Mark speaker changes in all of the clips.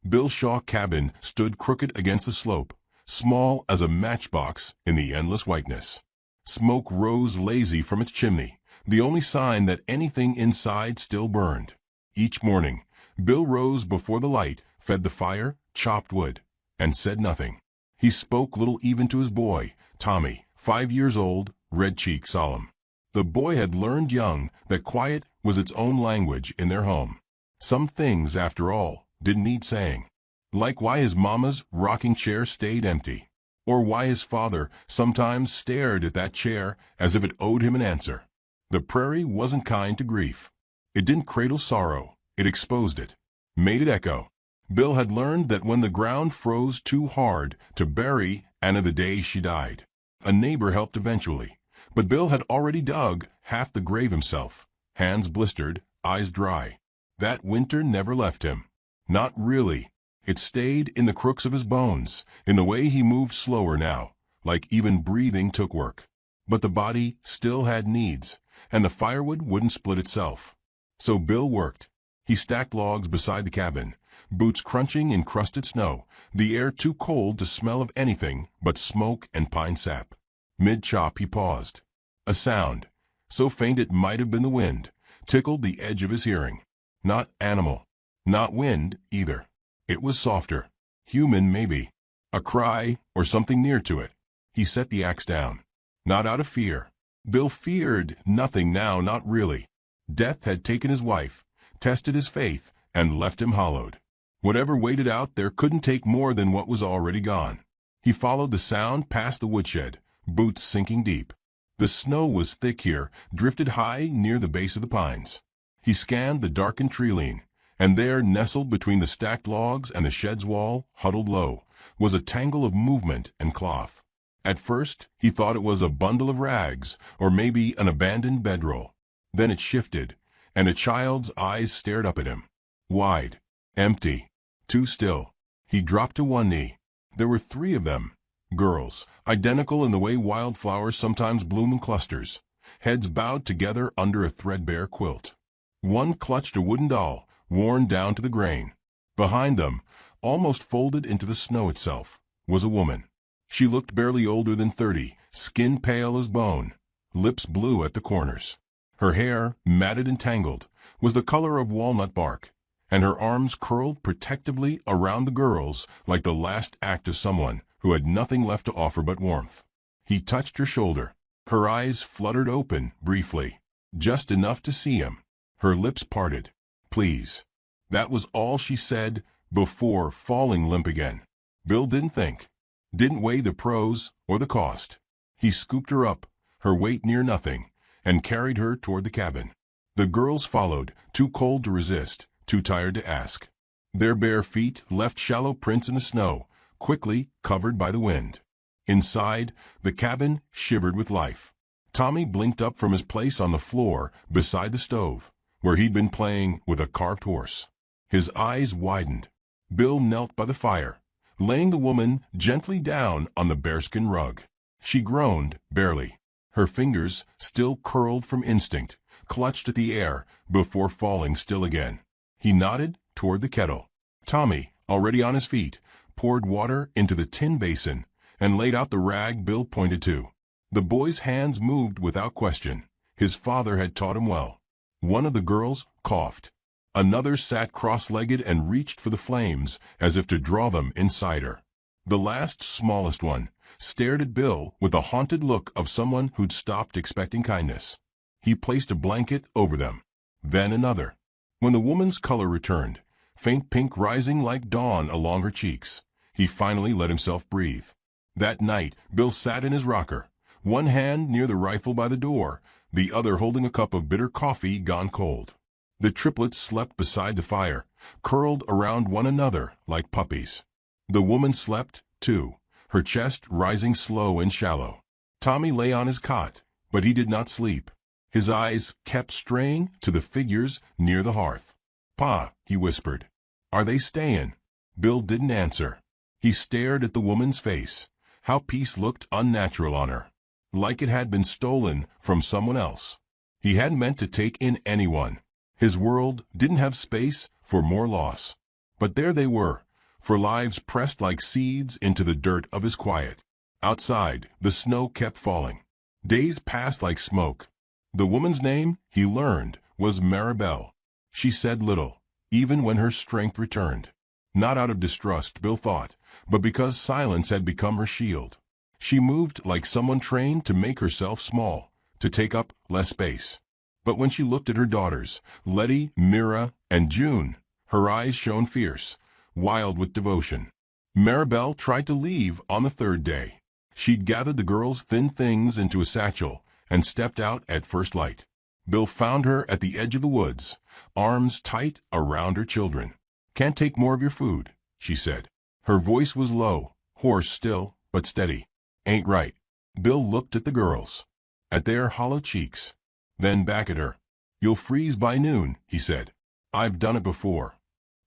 Speaker 1: Bill Shaw cabin stood crooked against the slope, small as a matchbox in the endless whiteness. Smoke rose lazy from its chimney, the only sign that anything inside still burned. Each morning, Bill rose before the light, fed the fire, chopped wood, and said nothing. He spoke little even to his boy, Tommy, 5 years old, red-cheeked, solemn. The boy had learned young that quiet was its own language in their home. Some things, after all, didn't need saying. Like why his mama's rocking chair stayed empty, or why his father sometimes stared at that chair as if it owed him an answer. The prairie wasn't kind to grief. It didn't cradle sorrow, it exposed it, made it echo. Bill had learned that when the ground froze too hard to bury Anna the day she died, a neighbor helped eventually, but Bill had already dug half the grave himself, hands blistered, eyes dry. That winter never left him. Not really. It stayed in the crooks of his bones, in the way he moved slower now, like even breathing took work. But the body still had needs, and the firewood wouldn't split itself. So Bill worked. He stacked logs beside the cabin, boots crunching in crusted snow, the air too cold to smell of anything but smoke and pine sap. Mid-chop he paused. A sound, so faint it might have been the wind, tickled the edge of his hearing. Not animal. Not wind, either. It was softer. Human, maybe. A cry, or something near to it. He set the axe down. Not out of fear. Bill feared nothing now, not really. Death had taken his wife, tested his faith, and left him hollowed. Whatever waited out there couldn't take more than what was already gone. He followed the sound past the woodshed, boots sinking deep. The snow was thick here, drifted high near the base of the pines. He scanned the darkened tree-line, and there, nestled between the stacked logs and the shed's wall, huddled low, was a tangle of movement and cloth. At first, he thought it was a bundle of rags, or maybe an abandoned bedroll. Then it shifted, and a child's eyes stared up at him. Wide, empty, too still. He dropped to one knee. There were 3 of them, girls, identical in the way wildflowers sometimes bloom in clusters, heads bowed together under a threadbare quilt. One clutched a wooden doll, worn down to the grain. Behind them, almost folded into the snow itself, was a woman. She looked barely older than 30, skin pale as bone, lips blue at the corners. Her hair, matted and tangled, was the color of walnut bark, and her arms curled protectively around the girls like the last act of someone who had nothing left to offer but warmth. He touched her shoulder. Her eyes fluttered open, briefly, just enough to see him. Her lips parted. Please. That was all she said before falling limp again. Bill didn't think. Didn't weigh the pros or the cost. He scooped her up, her weight near nothing, and carried her toward the cabin. The girls followed, too cold to resist, too tired to ask. Their bare feet left shallow prints in the snow, quickly covered by the wind. Inside, the cabin shivered with life. Tommy blinked up from his place on the floor beside the stove, where he'd been playing with a carved horse. His eyes widened. Bill knelt by the fire, laying the woman gently down on the bearskin rug. She groaned, barely. Her fingers, still curled from instinct, clutched at the air before falling still again. He nodded toward the kettle. Tommy, already on his feet, poured water into the tin basin and laid out the rag Bill pointed to. The boy's hands moved without question. His father had taught him well. One of the girls coughed. Another sat cross-legged and reached for the flames as if to draw them inside her. The last, smallest one, stared at Bill with the haunted look of someone who'd stopped expecting kindness. He placed a blanket over them. Then another. When the woman's color returned, faint pink rising like dawn along her cheeks, he finally let himself breathe. That night, Bill sat in his rocker, one hand near the rifle by the door, the other holding a cup of bitter coffee gone cold. The triplets slept beside the fire, curled around one another like puppies. The woman slept, too, her chest rising slow and shallow. Tommy lay on his cot, but he did not sleep. His eyes kept straying to the figures near the hearth. "Pa," he whispered. "Are they stayin'?" Bill didn't answer. He stared at the woman's face. How peace looked unnatural on her, like it had been stolen from someone else. He hadn't meant to take in anyone. His world didn't have space for more loss. But there they were, for lives pressed like seeds into the dirt of his quiet. Outside, the snow kept falling. Days passed like smoke. The woman's name, he learned, was Maribel. She said little, even when her strength returned. Not out of distrust, Bill thought, but because silence had become her shield. She moved like someone trained to make herself small, to take up less space. But when she looked at her daughters, Letty, Mira, and June, her eyes shone fierce, wild with devotion. Maribel tried to leave on the third day. She'd gathered the girls' thin things into a satchel and stepped out at first light. Bill found her at the edge of the woods, arms tight around her children. "Can't take more of your food," she said. Her voice was low, hoarse still, but steady. "Ain't right." Bill looked at the girls, at their hollow cheeks, then back at her. "You'll freeze by noon," he said. "I've done it before,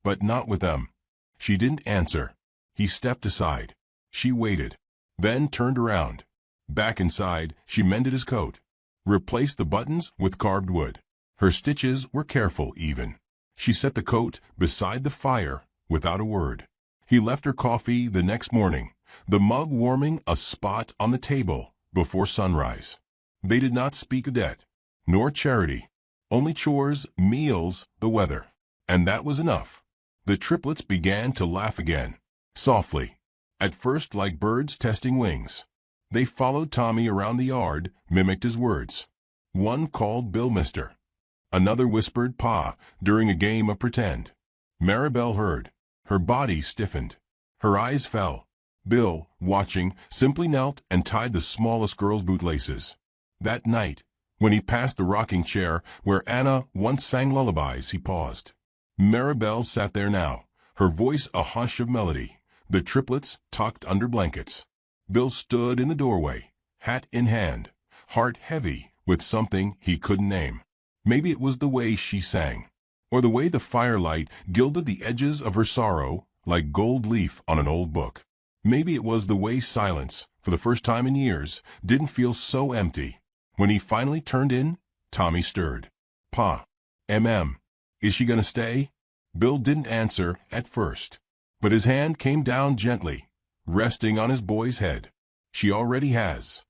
Speaker 1: but not with them." She didn't answer. He stepped aside. She waited, then turned around. Back inside, she mended his coat, replaced the buttons with carved wood. Her stitches were careful, even. She set the coat beside the fire without a word. He left her coffee the next morning, the mug warming a spot on the table before sunrise. They did not speak of debt, nor charity, only chores, meals, the weather. And that was enough. The triplets began to laugh again, softly, at first like birds testing wings. They followed Tommy around the yard, mimicked his words. One called Bill Mister. Another whispered Pa during a game of pretend. Maribel heard. Her body stiffened. Her eyes fell. Bill, watching, simply knelt and tied the smallest girl's bootlaces. That night, when he passed the rocking chair where Anna once sang lullabies, he paused. Maribel sat there now, her voice a hush of melody, the triplets tucked under blankets. Bill stood in the doorway, hat in hand, heart heavy with something he couldn't name. Maybe it was the way she sang, or the way the firelight gilded the edges of her sorrow like gold leaf on an old book. Maybe it was the way silence, for the first time in years, didn't feel so empty. When he finally turned in, Tommy stirred. "Pa, is she gonna stay?" Bill didn't answer at first, but his hand came down gently, resting on his boy's head. "She already has."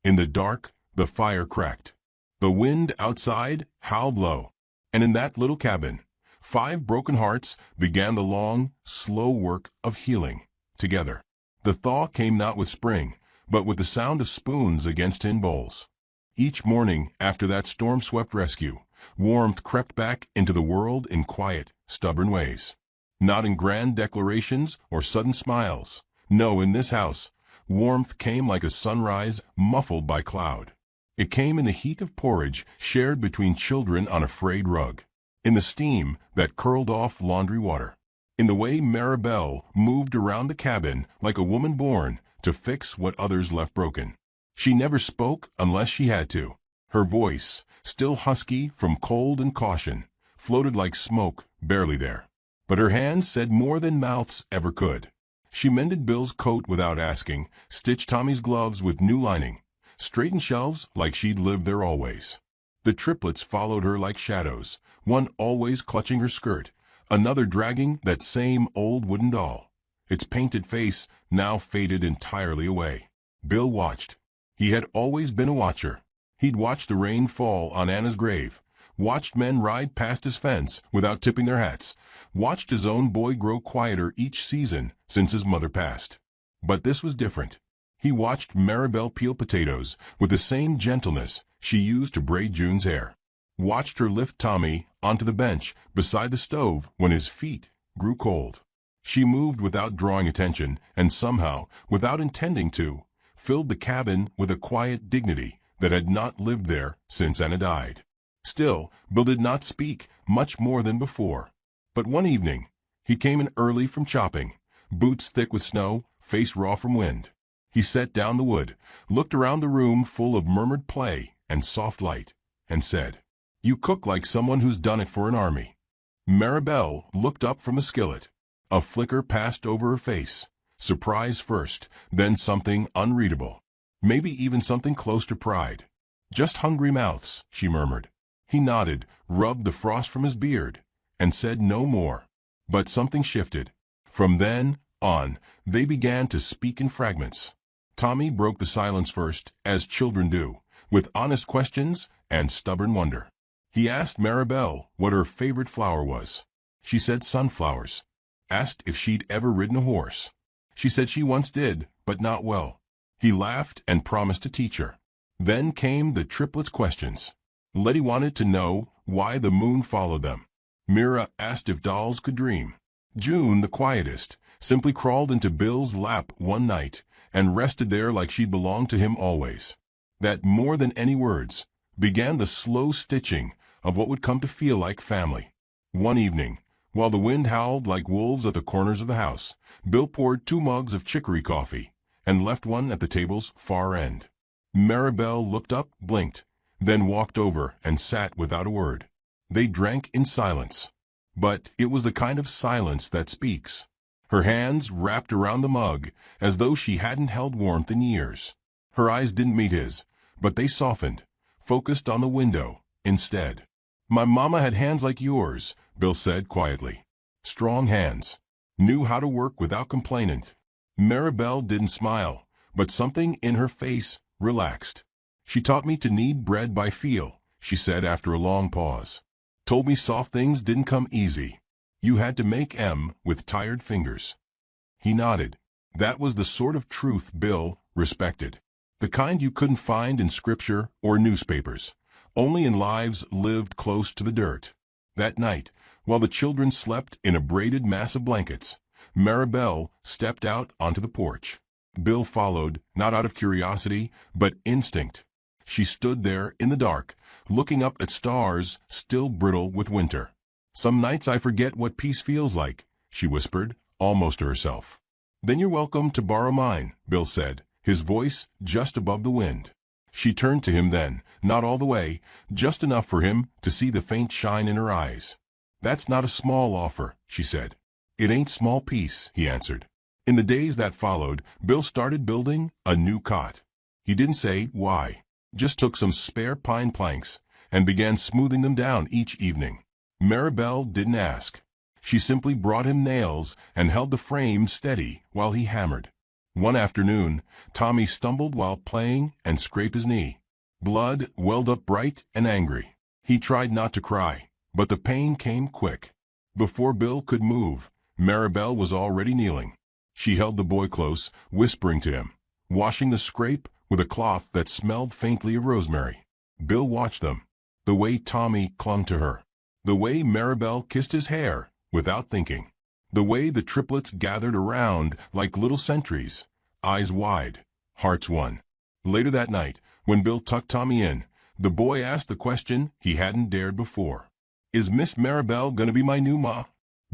Speaker 1: In the dark, the fire cracked. The wind outside howled low, and in that little cabin, 5 broken hearts began the long, slow work of healing, together. The thaw came not with spring, but with the sound of spoons against tin bowls. Each morning after that storm-swept rescue, warmth crept back into the world in quiet, stubborn ways. Not in grand declarations or sudden smiles. No, in this house, warmth came like a sunrise muffled by cloud. It came in the heat of porridge shared between children on a frayed rug, in the steam that curled off laundry water, in the way Maribel moved around the cabin like a woman born to fix what others left broken. She never spoke unless she had to. Her voice, still husky from cold and caution, floated like smoke, barely there. But her hands said more than mouths ever could. She mended Bill's coat without asking, stitched Tommy's gloves with new lining, straightened shelves like she'd lived there always. The triplets followed her like shadows, one always clutching her skirt, another dragging that same old wooden doll, its painted face now faded entirely away. Bill watched. He had always been a watcher. He'd watched the rain fall on Anna's grave, watched men ride past his fence without tipping their hats, watched his own boy grow quieter each season since his mother passed. But this was different. He watched Maribel peel potatoes with the same gentleness she used to braid June's hair. Watched her lift Tommy onto the bench beside the stove when his feet grew cold. She moved without drawing attention and somehow, without intending to, filled the cabin with a quiet dignity that had not lived there since Anna died. Still, Bill did not speak much more than before. But one evening, he came in early from chopping, boots thick with snow, face raw from wind. He set down the wood, looked around the room full of murmured play and soft light, and said, "You cook like someone who's done it for an army." Maribel looked up from a skillet. A flicker passed over her face, surprise first, then something unreadable. Maybe even something close to pride. "Just hungry mouths," she murmured. He nodded, rubbed the frost from his beard, and said no more. But something shifted. From then on, they began to speak in fragments. Tommy broke the silence first, as children do, with honest questions and stubborn wonder. He asked Maribel what her favorite flower was. She said sunflowers. Asked if she'd ever ridden a horse. She said she once did, but not well. He laughed and promised to teach her. Then came the triplets' questions. Letty wanted to know why the moon followed them. Mira asked if dolls could dream. June, the quietest, simply crawled into Bill's lap one night and rested there like she belonged to him always. That, more than any words, began the slow stitching of what would come to feel like family. One evening, while the wind howled like wolves at the corners of the house, Bill poured 2 mugs of chicory coffee and left one at the table's far end. Maribel looked up, blinked, then walked over and sat without a word. They drank in silence. But it was the kind of silence that speaks. Her hands wrapped around the mug as though she hadn't held warmth in years. Her eyes didn't meet his, but they softened, focused on the window instead. "My mama had hands like yours," Bill said quietly. "Strong hands. Knew how to work without complaining." Maribel didn't smile, but something in her face relaxed. "She taught me to knead bread by feel," she said after a long pause. "Told me soft things didn't come easy. You had to make 'em with tired fingers." He nodded. That was the sort of truth Bill respected. The kind you couldn't find in scripture or newspapers, only in lives lived close to the dirt. That night, while the children slept in a braided mass of blankets, Maribel stepped out onto the porch. Bill followed, not out of curiosity, but instinct. She stood there in the dark, looking up at stars still brittle with winter. "Some nights I forget what peace feels like," she whispered, almost to herself. "Then you're welcome to borrow mine," Bill said, his voice just above the wind. She turned to him then, not all the way, just enough for him to see the faint shine in her eyes. "That's not a small offer," she said. "It ain't small peace," he answered. In the days that followed, Bill started building a new cot. He didn't say why, just took some spare pine planks and began smoothing them down each evening. Maribel didn't ask. She simply brought him nails and held the frame steady while he hammered. One afternoon, Tommy stumbled while playing and scraped his knee. Blood welled up bright and angry. He tried not to cry, but the pain came quick. Before Bill could move, Maribel was already kneeling. She held the boy close, whispering to him, washing the scrape with a cloth that smelled faintly of rosemary. Bill watched them, the way Tommy clung to her, the way Maribel kissed his hair without thinking, the way the triplets gathered around like little sentries, eyes wide, hearts one. Later that night, when Bill tucked Tommy in, the boy asked the question he hadn't dared before. "Is Miss Maribel gonna be my new ma?"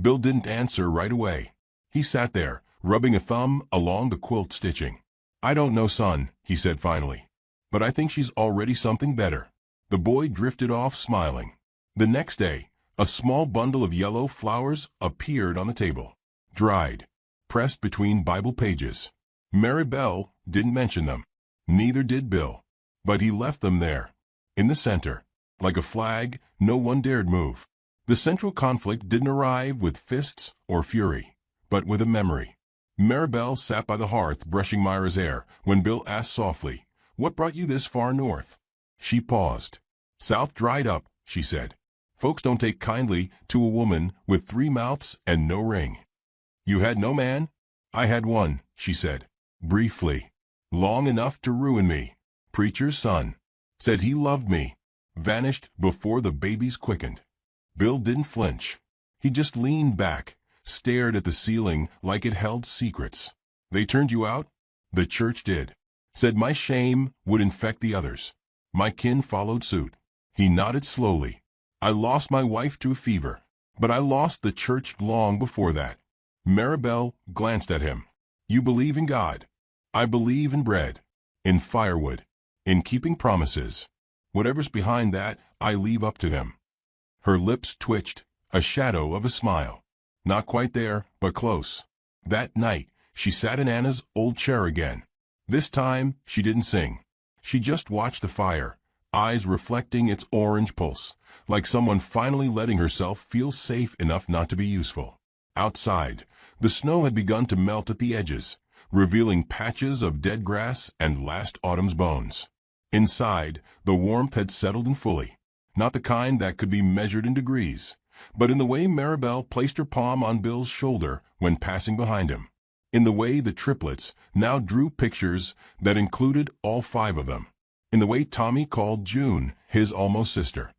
Speaker 1: Bill didn't answer right away. He sat there, rubbing a thumb along the quilt stitching. "I don't know, son," he said finally. "But I think she's already something better." The boy drifted off smiling. The next day, a small bundle of yellow flowers appeared on the table, dried, pressed between Bible pages. Maribel didn't mention them. Neither did Bill. But he left them there, in the center, like a flag no one dared move. The central conflict didn't arrive with fists or fury, but with a memory. Maribel sat by the hearth brushing Myra's hair when Bill asked softly, "What brought you this far north?" She paused. "South dried up," she said. "Folks don't take kindly to a woman with 3 mouths and no ring." "You had no man?" "I had one," she said, briefly. "Long enough to ruin me. Preacher's son. Said he loved me. Vanished before the babies quickened." Bill didn't flinch. He just leaned back, stared at the ceiling like it held secrets. "They turned you out?" "The church did. Said my shame would infect the others. My kin followed suit." He nodded slowly. "I lost my wife to a fever, but I lost the church long before that." Maribel glanced at him. "You believe in God. I believe in bread, in firewood, in keeping promises. Whatever's behind that, I leave up to Him." Her lips twitched, a shadow of a smile. Not quite there, but close. That night, she sat in Anna's old chair again. This time, she didn't sing. She just watched the fire, eyes reflecting its orange pulse, like someone finally letting herself feel safe enough not to be useful. Outside, The snow had begun to melt at the edges, revealing patches of dead grass and last autumn's bones. Inside, the warmth had settled in fully, not the kind that could be measured in degrees, but in the way Maribel placed her palm on Bill's shoulder when passing behind him, in the way the triplets now drew pictures that included all 5 of them, in the way Tommy called June his almost sister.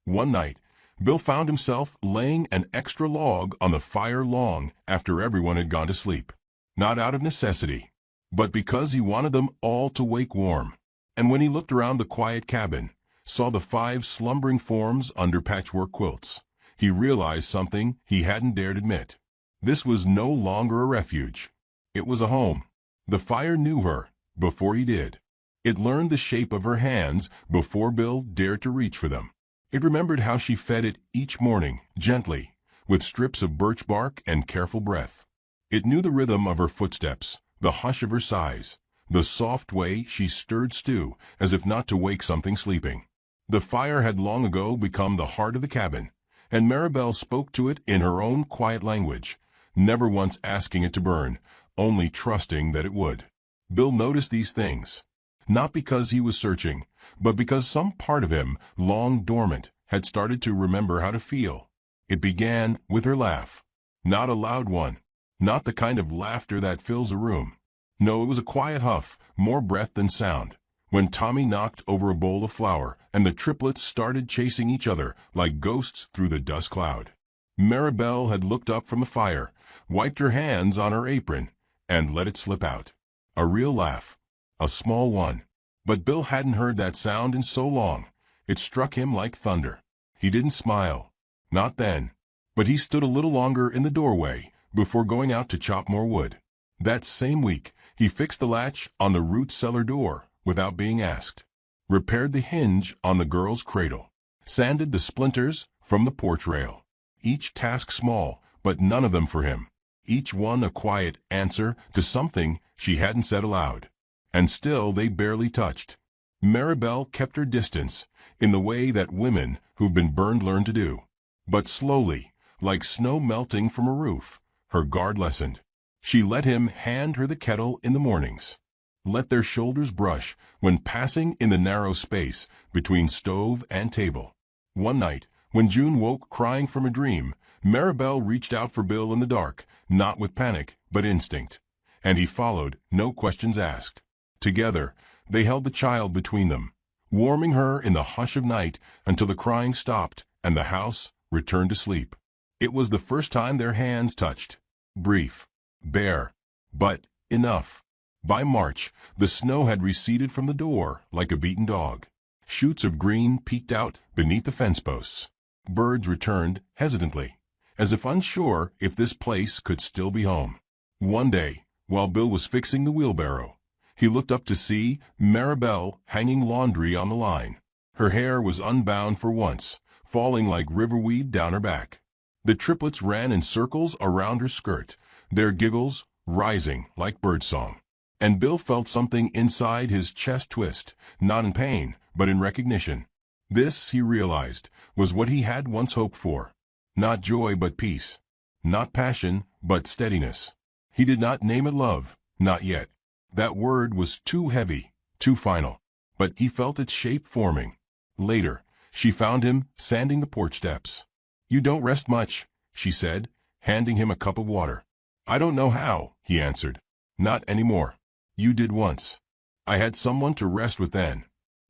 Speaker 1: One night, Bill found himself laying an extra log on the fire long after everyone had gone to sleep, not out of necessity, but because he wanted them all to wake warm. And when he looked around the quiet cabin, saw the 5 slumbering forms under patchwork quilts, he realized something he hadn't dared admit. This was no longer a refuge. It was a home. The fire knew her before he did. It learned the shape of her hands before Bill dared to reach for them. It remembered how she fed it each morning, gently, with strips of birch bark and careful breath. It knew the rhythm of her footsteps, the hush of her sighs, the soft way she stirred stew as if not to wake something sleeping. The fire had long ago become the heart of the cabin, and Maribel spoke to it in her own quiet language, never once asking it to burn, only trusting that it would. Bill noticed these things, not because he was searching, but because some part of him, long dormant, had started to remember how to feel. It began with her laugh. Not a loud one, not the kind of laughter that fills a room. No, it was a quiet huff, more breath than sound, when Tommy knocked over a bowl of flour and the triplets started chasing each other like ghosts through the dust cloud. Maribel had looked up from the fire, wiped her hands on her apron, and let it slip out. A real laugh. A small one. But Bill hadn't heard that sound in so long. It struck him like thunder. He didn't smile. Not then. But he stood a little longer in the doorway before going out to chop more wood. That same week, he fixed the latch on the root cellar door without being asked, repaired the hinge on the girl's cradle, sanded the splinters from the porch rail. Each task small, but none of them for him. Each one a quiet answer to something she hadn't said aloud. And still they barely touched. Maribel kept her distance, in the way that women who've been burned learn to do. But slowly, like snow melting from a roof, her guard lessened. She let him hand her the kettle in the mornings, let their shoulders brush when passing in the narrow space between stove and table. One night, when June woke crying from a dream, Maribel reached out for Bill in the dark, not with panic, but instinct. And he followed, no questions asked. Together, they held the child between them, warming her in the hush of night until the crying stopped and the house returned to sleep. It was the first time their hands touched. Brief, bare, but enough. By March, the snow had receded from the door like a beaten dog. Shoots of green peeked out beneath the fence posts. Birds returned hesitantly, as if unsure if this place could still be home. One day, while Bill was fixing the wheelbarrow, he looked up to see Maribel hanging laundry on the line. Her hair was unbound for once, falling like riverweed down her back. The triplets ran in circles around her skirt, their giggles rising like birdsong. And Bill felt something inside his chest twist, not in pain, but in recognition. This, he realized, was what he had once hoped for. Not joy but peace. Not passion but steadiness. He did not name it love, not yet. That word was too heavy, too final. But he felt its shape forming. Later, she found him sanding the porch steps. "You don't rest much," she said, handing him a cup of water. "I don't know how," he answered. "Not anymore. You did once. I had someone to rest with then."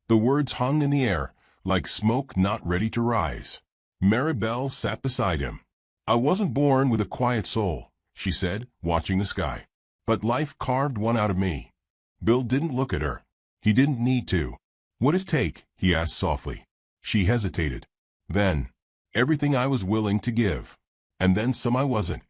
Speaker 1: The words hung in the air, like smoke not ready to rise. Maribel sat beside him. "I wasn't born with a quiet soul," she said, watching the sky. "But life carved one out of me." Bill didn't look at her. He didn't need to. "What'd it take?" he asked softly. She hesitated. "Then, everything I was willing to give. And then some I wasn't."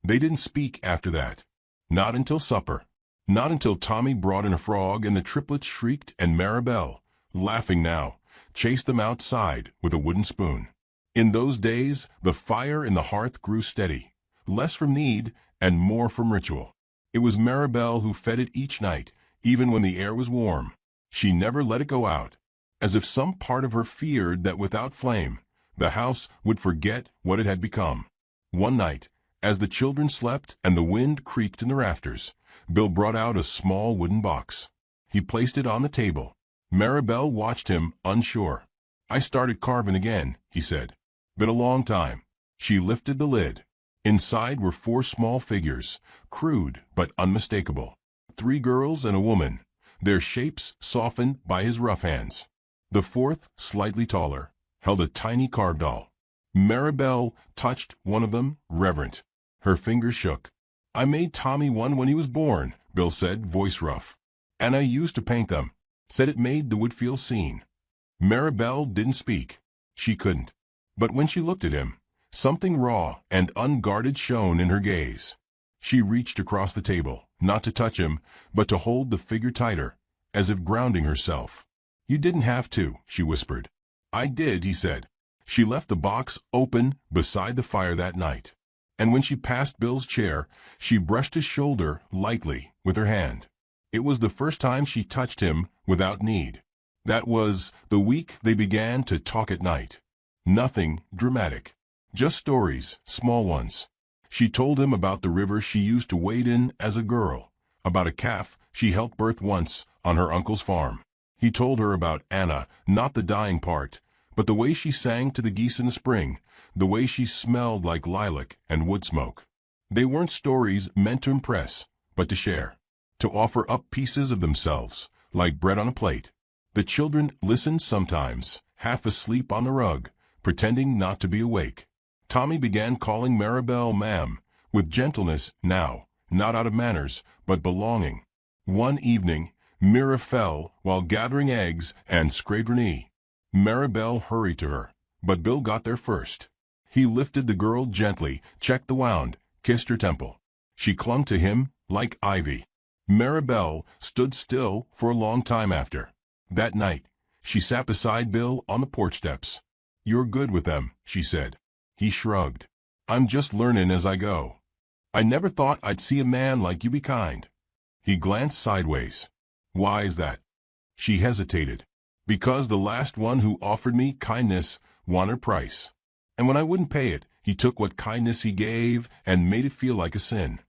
Speaker 1: They didn't speak after that. Not until supper. Not until Tommy brought in a frog and the triplets shrieked and Maribel, laughing now, chased them outside with a wooden spoon. In those days, the fire in the hearth grew steady, less from need and more from ritual. It was Maribel who fed it each night, even when the air was warm. She never let it go out, as if some part of her feared that without flame, the house would forget what it had become. One night, As the children slept and the wind creaked in the rafters, Bill brought out a small wooden box. He placed it on the table. Maribel watched him, unsure. "I started carving again," he said. "Been a long time." She lifted the lid. Inside were 4 small figures, crude but unmistakable. 3 girls and a woman, their shapes softened by his rough hands. The 4th, slightly taller, held a tiny carved doll. Maribel touched one of them, reverent. Her fingers shook. "I made Tommy one when he was born," Bill said, voice rough. "And I used to paint them. Said it made the wood feel seen." Maribel didn't speak. She couldn't. But when she looked at him, something raw and unguarded shone in her gaze. She reached across the table, not to touch him, but to hold the figure tighter, as if grounding herself. "You didn't have to," she whispered. "I did," he said. She left the box open beside the fire that night. And when she passed Bill's chair, she brushed his shoulder lightly with her hand. It was the first time she touched him without need. That was the week they began to talk at night. Nothing dramatic. Just stories, small ones. She told him about the river she used to wade in as a girl, about a calf she helped birth once on her uncle's farm. He told her about Anna, not the dying part, but the way she sang to the geese in the spring, the way she smelled like lilac and wood smoke. They weren't stories meant to impress, but to share, to offer up pieces of themselves, like bread on a plate. The children listened sometimes, half asleep on the rug, pretending not to be awake. Tommy began calling Maribel ma'am, with gentleness now, not out of manners, but belonging. One evening, Mira fell while gathering eggs and scraped her knee. Maribel hurried to her, but Bill got there first. He lifted the girl gently, checked the wound, kissed her temple. She clung to him like ivy. Maribel stood still for a long time after. That night, she sat beside Bill on the porch steps. "You're good with them," she said. He shrugged. "I'm just learning as I go. I never thought I'd see a man like you be kind." He glanced sideways. "Why is that?" She hesitated. "Because the last one who offered me kindness wanted a price. And when I wouldn't pay it, he took what kindness he gave and made it feel like a sin."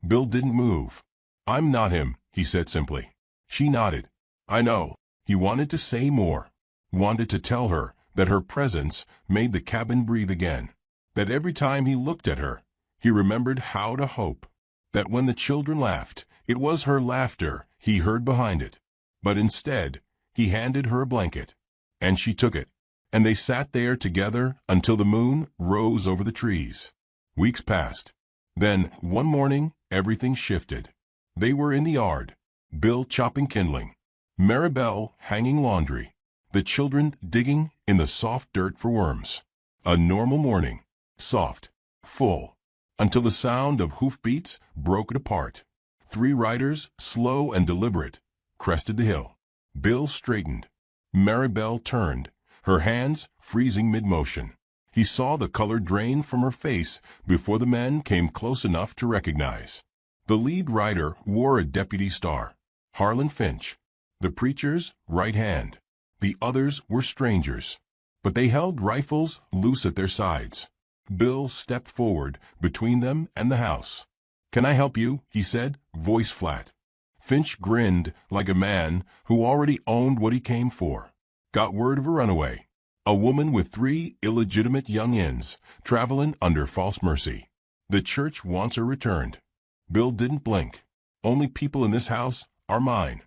Speaker 1: Bill didn't move. "I'm not him," he said simply. She nodded. "I know." He wanted to say more. Wanted to tell her that her presence made the cabin breathe again. That every time he looked at her, he remembered how to hope. That when the children laughed, it was her laughter he heard behind it. But instead, he handed her a blanket. And she took it. And they sat there together until the moon rose over the trees. Weeks passed. Then, one morning, everything shifted. They were in the yard, Bill chopping kindling, Maribel hanging laundry, the children digging in the soft dirt for worms. A normal morning, soft, full, until the sound of hoofbeats broke it apart. 3 riders, slow and deliberate, crested the hill. Bill straightened. Maribel turned, her hands freezing mid-motion. He saw the color drain from her face before the men came close enough to recognize. The lead rider wore a deputy star, Harlan Finch, the preacher's right hand. The others were strangers, but they held rifles loose at their sides. Bill stepped forward between them and the house. "Can I help you?" he said, voice flat. Finch grinned like a man who already owned what he came for. "Got word of a runaway. A woman with 3 illegitimate young-ins, traveling under false mercy. The church wants her returned." Bill didn't blink. "Only people in this house are mine."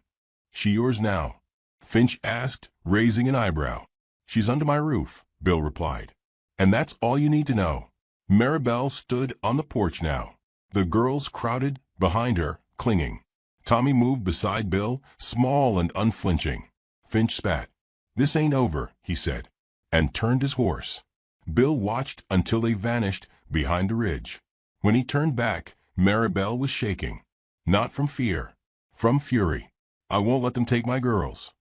Speaker 1: "She yours now?" Finch asked, raising an eyebrow. "She's under my roof," Bill replied. "And that's all you need to know." Maribel stood on the porch now. The girls crowded behind her, clinging. Tommy moved beside Bill, small and unflinching. Finch spat. "This ain't over," he said, and turned his horse. Bill watched until they vanished behind the ridge. When he turned back, Maribel was shaking. Not from fear, from fury. "I won't let them take my girls."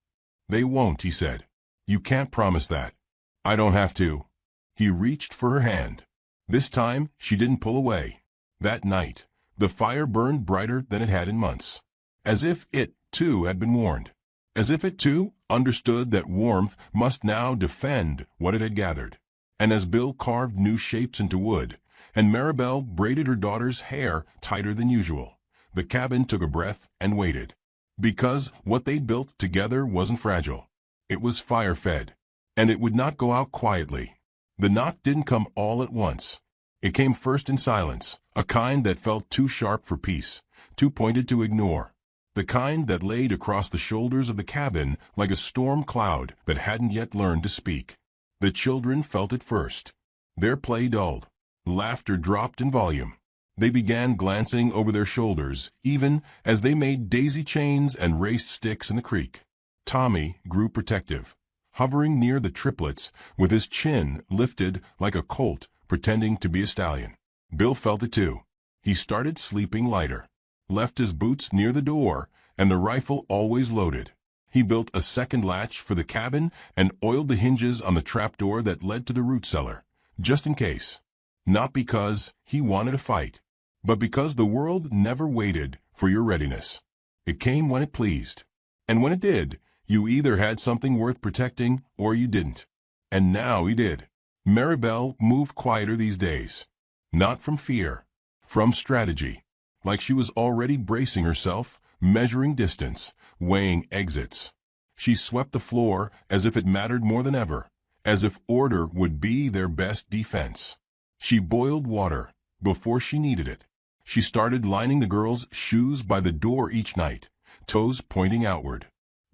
Speaker 1: "They won't," he said. "You can't promise that." "I don't have to." He reached for her hand. This time, she didn't pull away. That night, the fire burned brighter than it had in months. As if it, too, had been warned. As if it, too, understood that warmth must now defend what it had gathered. And as Bill carved new shapes into wood, and Maribel braided her daughter's hair tighter than usual. The cabin took a breath and waited. Because what they'd built together wasn't fragile. It was fire-fed. And it would not go out quietly. The knock didn't come all at once. It came first in silence, a kind that felt too sharp for peace, too pointed to ignore. The kind that laid across the shoulders of the cabin like a storm cloud that hadn't yet learned to speak. The children felt it first. Their play dulled. Laughter dropped in volume. They began glancing over their shoulders, even as they made daisy chains and raced sticks in the creek. Tommy grew protective, hovering near the triplets with his chin lifted like a colt pretending to be a stallion. Bill felt it too. He started sleeping lighter, left his boots near the door, and the rifle always loaded. He built a second latch for the cabin and oiled the hinges on the trapdoor that led to the root cellar, just in case. Not because he wanted a fight, but because the world never waited for your readiness. It came when it pleased. And when it did, you either had something worth protecting or you didn't. And now he did. Maribel moved quieter these days. Not from fear, from strategy. Like she was already bracing herself, measuring distance, weighing exits. She swept the floor as if it mattered more than ever, as if order would be their best defense. She boiled water before she needed it. She started lining the girls' shoes by the door each night, toes pointing outward.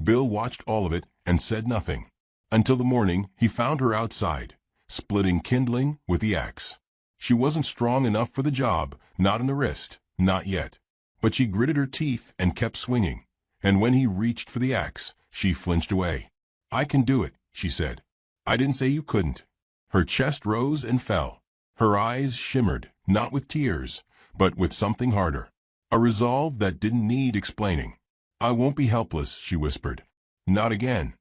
Speaker 1: Bill watched all of it and said nothing. Until the morning he found her outside, splitting kindling with the axe. She wasn't strong enough for the job, not in the wrist, not yet. But she gritted her teeth and kept swinging. And when he reached for the axe, she flinched away. "I can do it," she said. "I didn't say you couldn't." Her chest rose and fell. Her eyes shimmered, not with tears, but with something harder. A resolve that didn't need explaining. "I won't be helpless," she whispered. "Not again."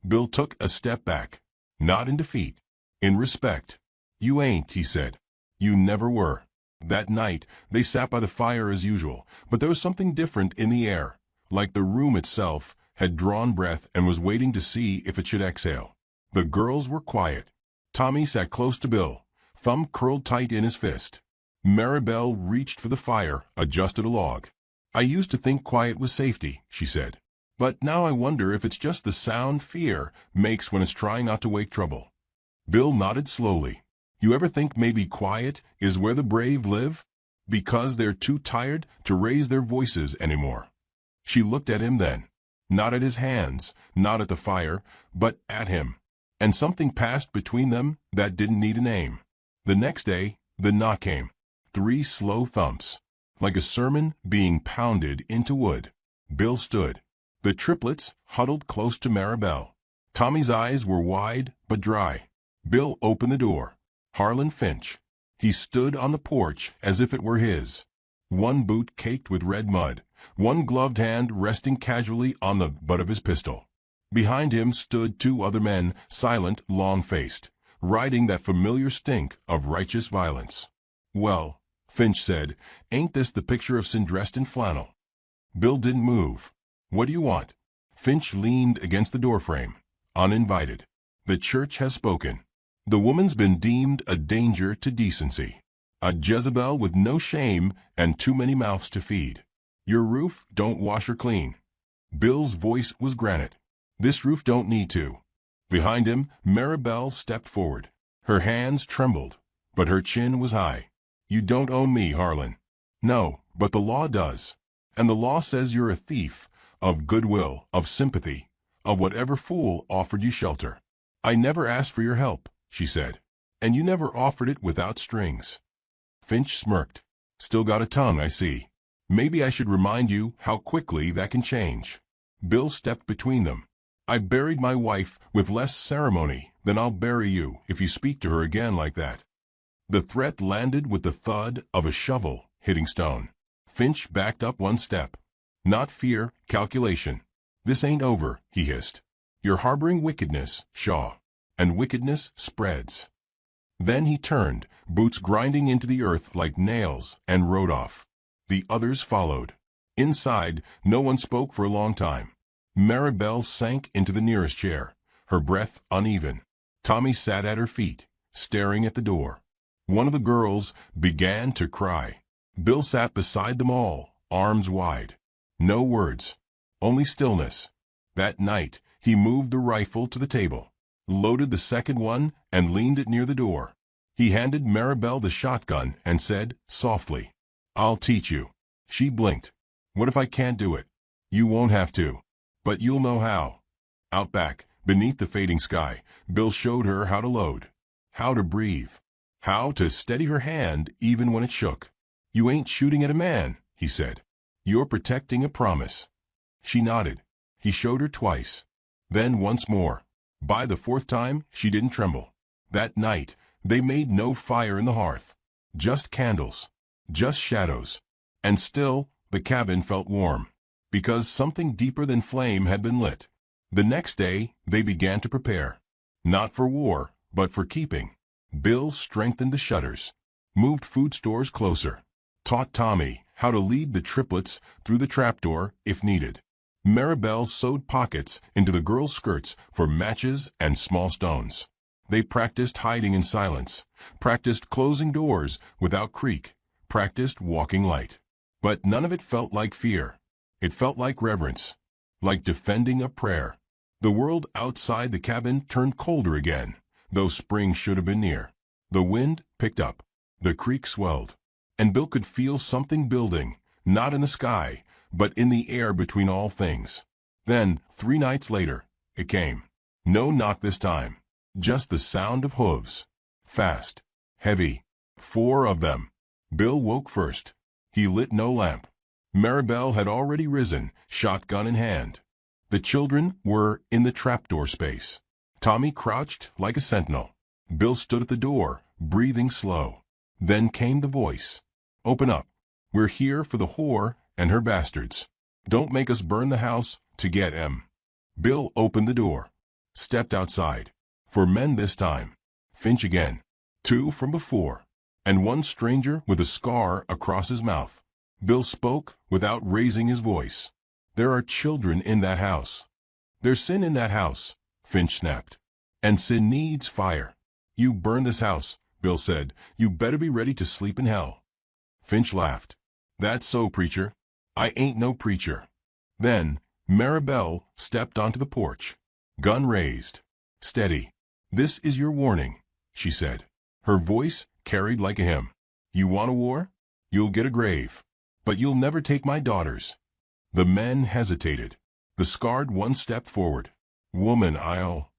Speaker 1: Bill took a step back. Not in defeat. In respect. "You ain't," he said. "You never were." That night, they sat by the fire as usual, but there was something different in the air, like the room itself had drawn breath and was waiting to see if it should exhale. The girls were quiet. Tommy sat close to Bill, thumb curled tight in his fist. Maribel reached for the fire, adjusted a log. "I used to think quiet was safety," she said. "But now I wonder if it's just the sound fear makes when it's trying not to wake trouble." Bill nodded slowly. "You ever think maybe quiet is where the brave live? Because they're too tired to raise their voices anymore." She looked at him then. Not at his hands, not at the fire, but at him. And something passed between them that didn't need a name. The next day, the knock came. 3 slow thumps. Like a sermon being pounded into wood. Bill stood. The triplets huddled close to Maribel. Tommy's eyes were wide but dry. Bill opened the door. Harlan Finch. He stood on the porch as if it were his. One boot caked with red mud, one gloved hand resting casually on the butt of his pistol. Behind him stood 2 other men, silent, long-faced, riding that familiar stink of righteous violence. "Well," Finch said, "ain't this the picture of sin dressed in flannel?" Bill didn't move. "What do you want?" Finch leaned against the doorframe, uninvited. "The church has spoken. The woman's been deemed a danger to decency. A Jezebel with no shame and too many mouths to feed. Your roof don't wash her clean." Bill's voice was granite. "This roof don't need to." Behind him, Maribel stepped forward. Her hands trembled, but her chin was high. "You don't own me, Harlan." "No, but the law does. And the law says you're a thief, of goodwill, of sympathy, of whatever fool offered you shelter." "I never asked for your help," she said. "And you never offered it without strings." Finch smirked. "Still got a tongue, I see. Maybe I should remind you how quickly that can change." Bill stepped between them. "I buried my wife with less ceremony than I'll bury you if you speak to her again like that." The threat landed with the thud of a shovel hitting stone. Finch backed up 1 step. "Not fear, calculation. This ain't over," he hissed. "You're harboring wickedness, Shaw. And wickedness spreads." Then he turned, boots grinding into the earth like nails, and rode off. The others followed. Inside, no one spoke for a long time. Maribel sank into the nearest chair, her breath uneven. Tommy sat at her feet, staring at the door. One of the girls began to cry. Bill sat beside them all, arms wide. No words, only stillness. That night, he moved the rifle to the table, loaded the second one, and leaned it near the door. He handed Maribel the shotgun and said, softly, "I'll teach you." She blinked. "What if I can't do it?" "You won't have to. But you'll know how." Out back, beneath the fading sky, Bill showed her how to load, how to breathe, how to steady her hand even when it shook. "You ain't shooting at a man," he said. "You're protecting a promise." She nodded. He showed her twice. Then once more. By the fourth time, she didn't tremble. That night, they made no fire in the hearth. Just candles. Just shadows. And still, the cabin felt warm. Because something deeper than flame had been lit. The next day, they began to prepare. Not for war, but for keeping. Bill strengthened the shutters. Moved food stores closer. Taught Tommy how to lead the triplets through the trapdoor if needed. Maribel sewed pockets into the girls' skirts for matches and small stones. They practiced hiding in silence, practiced closing doors without creak, practiced walking light. But none of it felt like fear. It felt like reverence, like defending a prayer. The world outside the cabin turned colder again, though spring should have been near. The wind picked up. The creek swelled. And Bill could feel something building, not in the sky, but in the air between all things. Then, 3 nights later, it came. No knock this time. Just the sound of hooves. Fast. Heavy. 4 of them. Bill woke first. He lit no lamp. Maribel had already risen, shotgun in hand. The children were in the trapdoor space. Tommy crouched like a sentinel. Bill stood at the door, breathing slow. Then came the voice. "Open up. We're here for the whore and her bastards. Don't make us burn the house to get 'em." Bill opened the door. Stepped outside. 4 men this time. Finch again. 2 from before. And 1 stranger with a scar across his mouth. Bill spoke without raising his voice. "There are children in that house." "There's sin in that house," Finch snapped. "And sin needs fire." "You burn this house," Bill said. "You better be ready to sleep in hell." Finch laughed. "That's so, preacher." "I ain't no preacher." Then, Maribel stepped onto the porch. Gun raised. "Steady. This is your warning," she said. Her voice carried like a hymn. "You want a war? You'll get a grave. But you'll never take my daughters." The men hesitated. The scarred one stepped forward. "Woman, I'll—"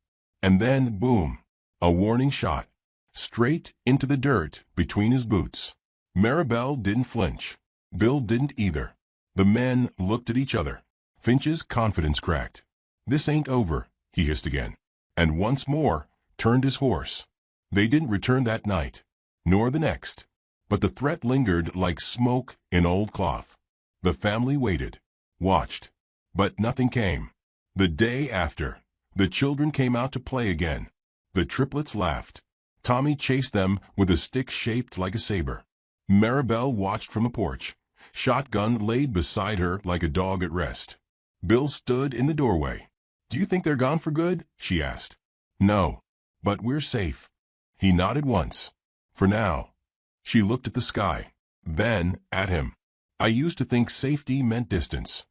Speaker 1: And then, boom. A warning shot. Straight into the dirt between his boots. Maribel didn't flinch. Bill didn't either. The men looked at each other. Finch's confidence cracked. "This ain't over," he hissed again. And once more, turned his horse. They didn't return that night, nor the next. But the threat lingered like smoke in old cloth. The family waited, watched. But nothing came. The day after, the children came out to play again. The triplets laughed. Tommy chased them with a stick shaped like a saber. Maribel watched from the porch, shotgun laid beside her like a dog at rest. Bill stood in the doorway. "Do you think they're gone for good?" she asked. "No. But we're safe." He nodded once. "For now." She looked at the sky, then at him. "I used to think safety meant distance.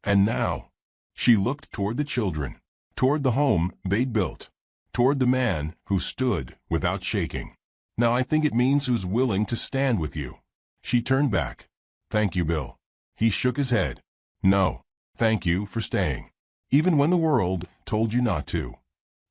Speaker 1: And now." She looked toward the children, toward the home they'd built, toward the man who stood without shaking. "Now I think it means who's willing to stand with you." She turned back. "Thank you, Bill." He shook his head. "No, thank you for staying. Even when the world told you not to."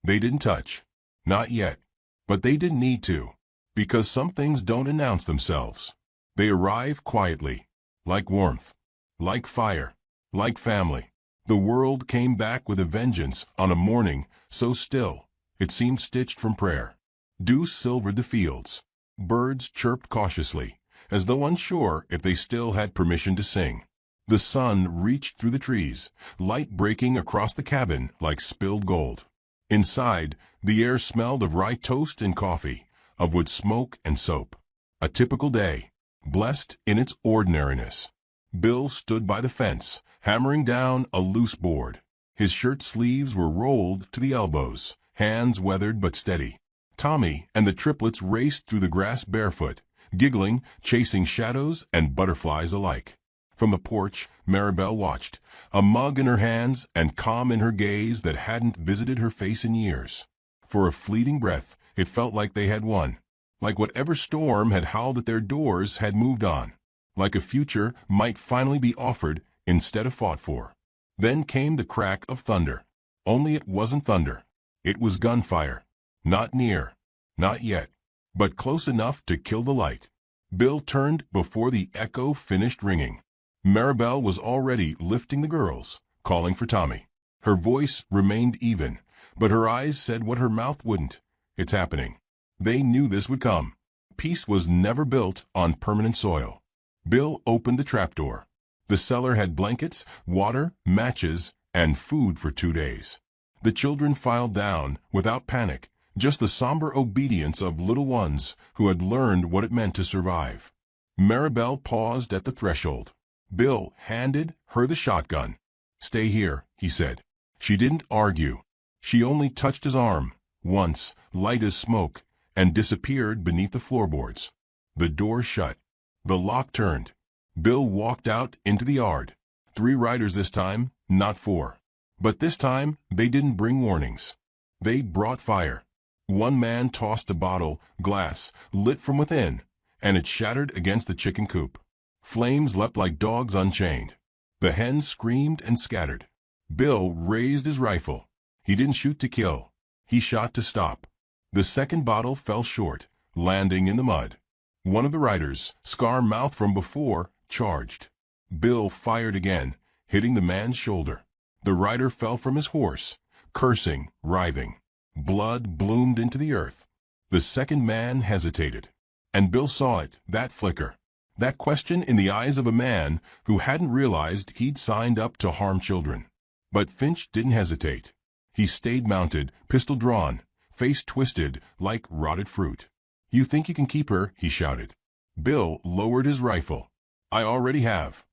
Speaker 1: They didn't touch. Not yet. But they didn't need to. Because some things don't announce themselves. They arrive quietly. Like warmth. Like fire. Like family. The world came back with a vengeance on a morning so still, it seemed stitched from prayer. Dew silvered the fields. Birds chirped cautiously, as though unsure if they still had permission to sing. The sun reached through the trees, light breaking across the cabin like spilled gold. Inside, the air smelled of rye toast and coffee, of wood smoke and soap. A typical day, blessed in its ordinariness. Bill stood by the fence, hammering down a loose board. His shirt sleeves were rolled to the elbows, hands weathered but steady. Tommy and the triplets raced through the grass barefoot, giggling, chasing shadows and butterflies alike. From the porch, Maribel watched, a mug in her hands and calm in her gaze that hadn't visited her face in years. For a fleeting breath, it felt like they had won. Like whatever storm had howled at their doors had moved on. Like a future might finally be offered instead of fought for. Then came the crack of thunder. Only it wasn't thunder. It was gunfire. Not near. Not yet. But close enough to kill the light. Bill turned before the echo finished ringing. Maribel was already lifting the girls, calling for Tommy. Her voice remained even, but her eyes said what her mouth wouldn't. It's happening. They knew this would come. Peace was never built on permanent soil. Bill opened the trapdoor. The cellar had blankets, water, matches, and food for 2 days. The children filed down, without panic, just the somber obedience of little ones who had learned what it meant to survive. Maribel paused at the threshold. Bill handed her the shotgun. "Stay here," he said. She didn't argue. She only touched his arm, once, light as smoke, and disappeared beneath the floorboards. The door shut. The lock turned. Bill walked out into the yard. 3 riders this time, not 4. But this time, they didn't bring warnings. They brought fire. One man tossed a bottle, glass, lit from within, and it shattered against the chicken coop. Flames leapt like dogs unchained. The hens screamed and scattered. Bill raised his rifle. He didn't shoot to kill. He shot to stop. The second bottle fell short, landing in the mud. One of the riders, scar-mouthed from before, charged. Bill fired again, hitting the man's shoulder. The rider fell from his horse, cursing, writhing. Blood bloomed into the earth. The second man hesitated. And Bill saw it, that flicker. That question in the eyes of a man who hadn't realized he'd signed up to harm children. But Finch didn't hesitate. He stayed mounted, pistol drawn, face twisted like rotted fruit. "You think you can keep her?" he shouted. Bill lowered his rifle. "I already have."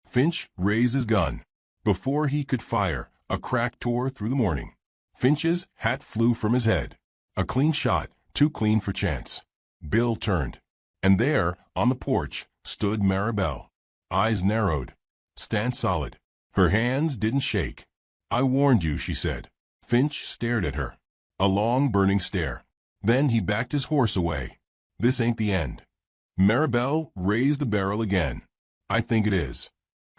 Speaker 1: Finch raised his gun. Before he could fire, a crack tore through the morning. Finch's hat flew from his head. A clean shot, too clean for chance. Bill turned. And there, on the porch, stood Maribel. Eyes narrowed. Stance solid. Her hands didn't shake. "I warned you," she said. Finch stared at her. A long, burning stare. Then he backed his horse away. "This ain't the end." Maribel raised the barrel again. "I think it is."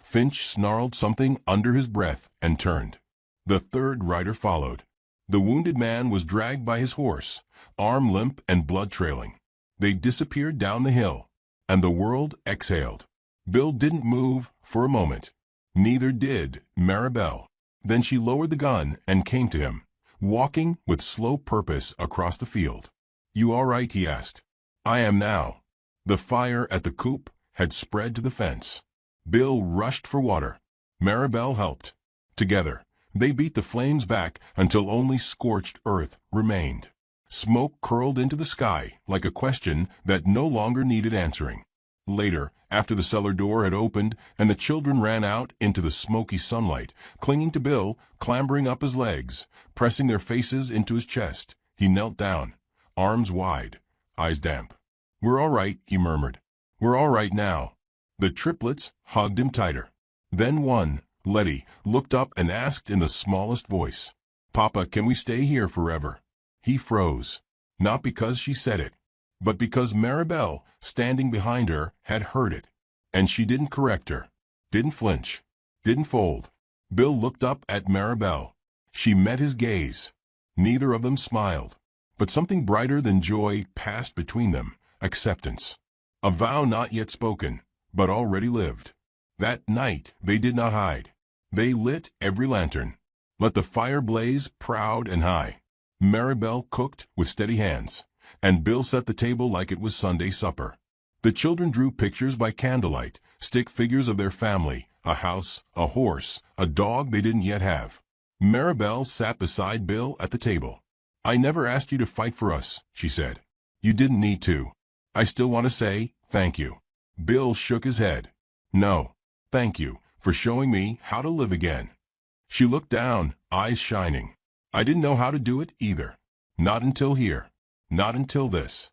Speaker 1: Finch snarled something under his breath and turned. The third rider followed. The wounded man was dragged by his horse, arm limp and blood trailing. They disappeared down the hill, and the world exhaled. Bill didn't move for a moment. Neither did Maribel. Then she lowered the gun and came to him, walking with slow purpose across the field. "You all right?" he asked. "I am now." The fire at the coop had spread to the fence. Bill rushed for water. Maribel helped. Together, they beat the flames back until only scorched earth remained. Smoke curled into the sky like a question that no longer needed answering. Later, after the cellar door had opened and the children ran out into the smoky sunlight, clinging to Bill, clambering up his legs, pressing their faces into his chest, he knelt down, arms wide, eyes damp. "We're all right," he murmured. "We're all right now." The triplets hugged him tighter. Then one, Letty, looked up and asked in the smallest voice, "Papa, can we stay here forever?" He froze, not because she said it, but because Maribel, standing behind her, had heard it. And she didn't correct her, didn't flinch, didn't fold. Bill looked up at Maribel. She met his gaze. Neither of them smiled, but something brighter than joy passed between them, acceptance. A vow not yet spoken, but already lived. That night they did not hide. They lit every lantern. Let the fire blaze proud and high. Maribel cooked with steady hands, and Bill set the table like it was Sunday supper. The children drew pictures by candlelight, stick figures of their family, a house, a horse, a dog they didn't yet have. Maribel sat beside Bill at the table. "I never asked you to fight for us," she said. "You didn't need to. I still want to say thank you." Bill shook his head. "No, thank you for showing me how to live again." She looked down, eyes shining. "I didn't know how to do it either. Not until here. Not until this.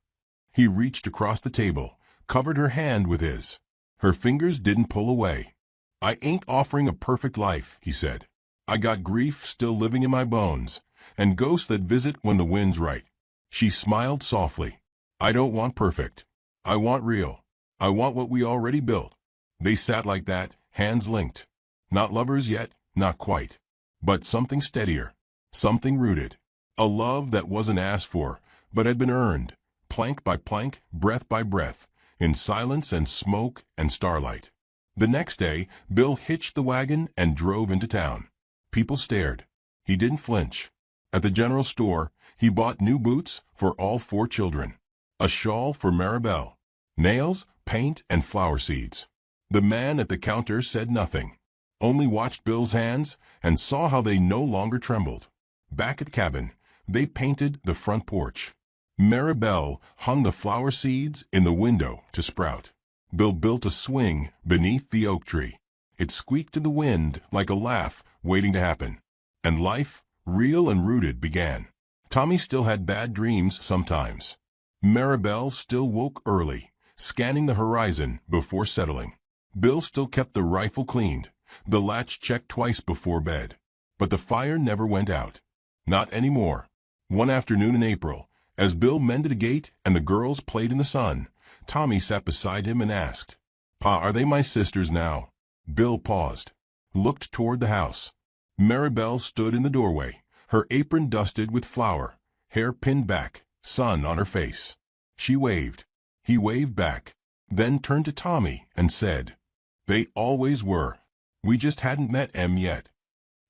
Speaker 1: He reached across the table, covered her hand with his. Her fingers didn't pull away. I ain't offering a perfect life, he said. I got grief still living in my bones, and ghosts that visit when the wind's right. She smiled softly. I don't want perfect. I want real. I want what we already built. They sat like that, hands linked. Not lovers yet, not quite. But something steadier. Something rooted. A love that wasn't asked for, but had been earned, plank by plank, breath by breath, in silence and smoke and starlight. The next day, Bill hitched the wagon and drove into town. People stared. He didn't flinch. At the general store, he bought new boots for all 4 children. A shawl for Maribel. Nails, paint, and flower seeds. The man at the counter said nothing, only watched Bill's hands and saw how they no longer trembled. Back at the cabin, they painted the front porch. Maribel hung the flower seeds in the window to sprout. Bill built a swing beneath the oak tree. It squeaked in the wind like a laugh waiting to happen. And life, real and rooted, began. Tommy still had bad dreams sometimes. Maribel still woke early, scanning the horizon before settling. Bill still kept the rifle cleaned, the latch checked twice before bed. But the fire never went out. Not anymore. One afternoon in April, as Bill mended a gate and the girls played in the sun, Tommy sat beside him and asked, "Pa, are they my sisters now?" Bill paused, looked toward the house. Maribel stood in the doorway, her apron dusted with flour, hair pinned back, sun on her face. She waved. He waved back, then turned to Tommy and said, "They always were. We just hadn't met 'em yet."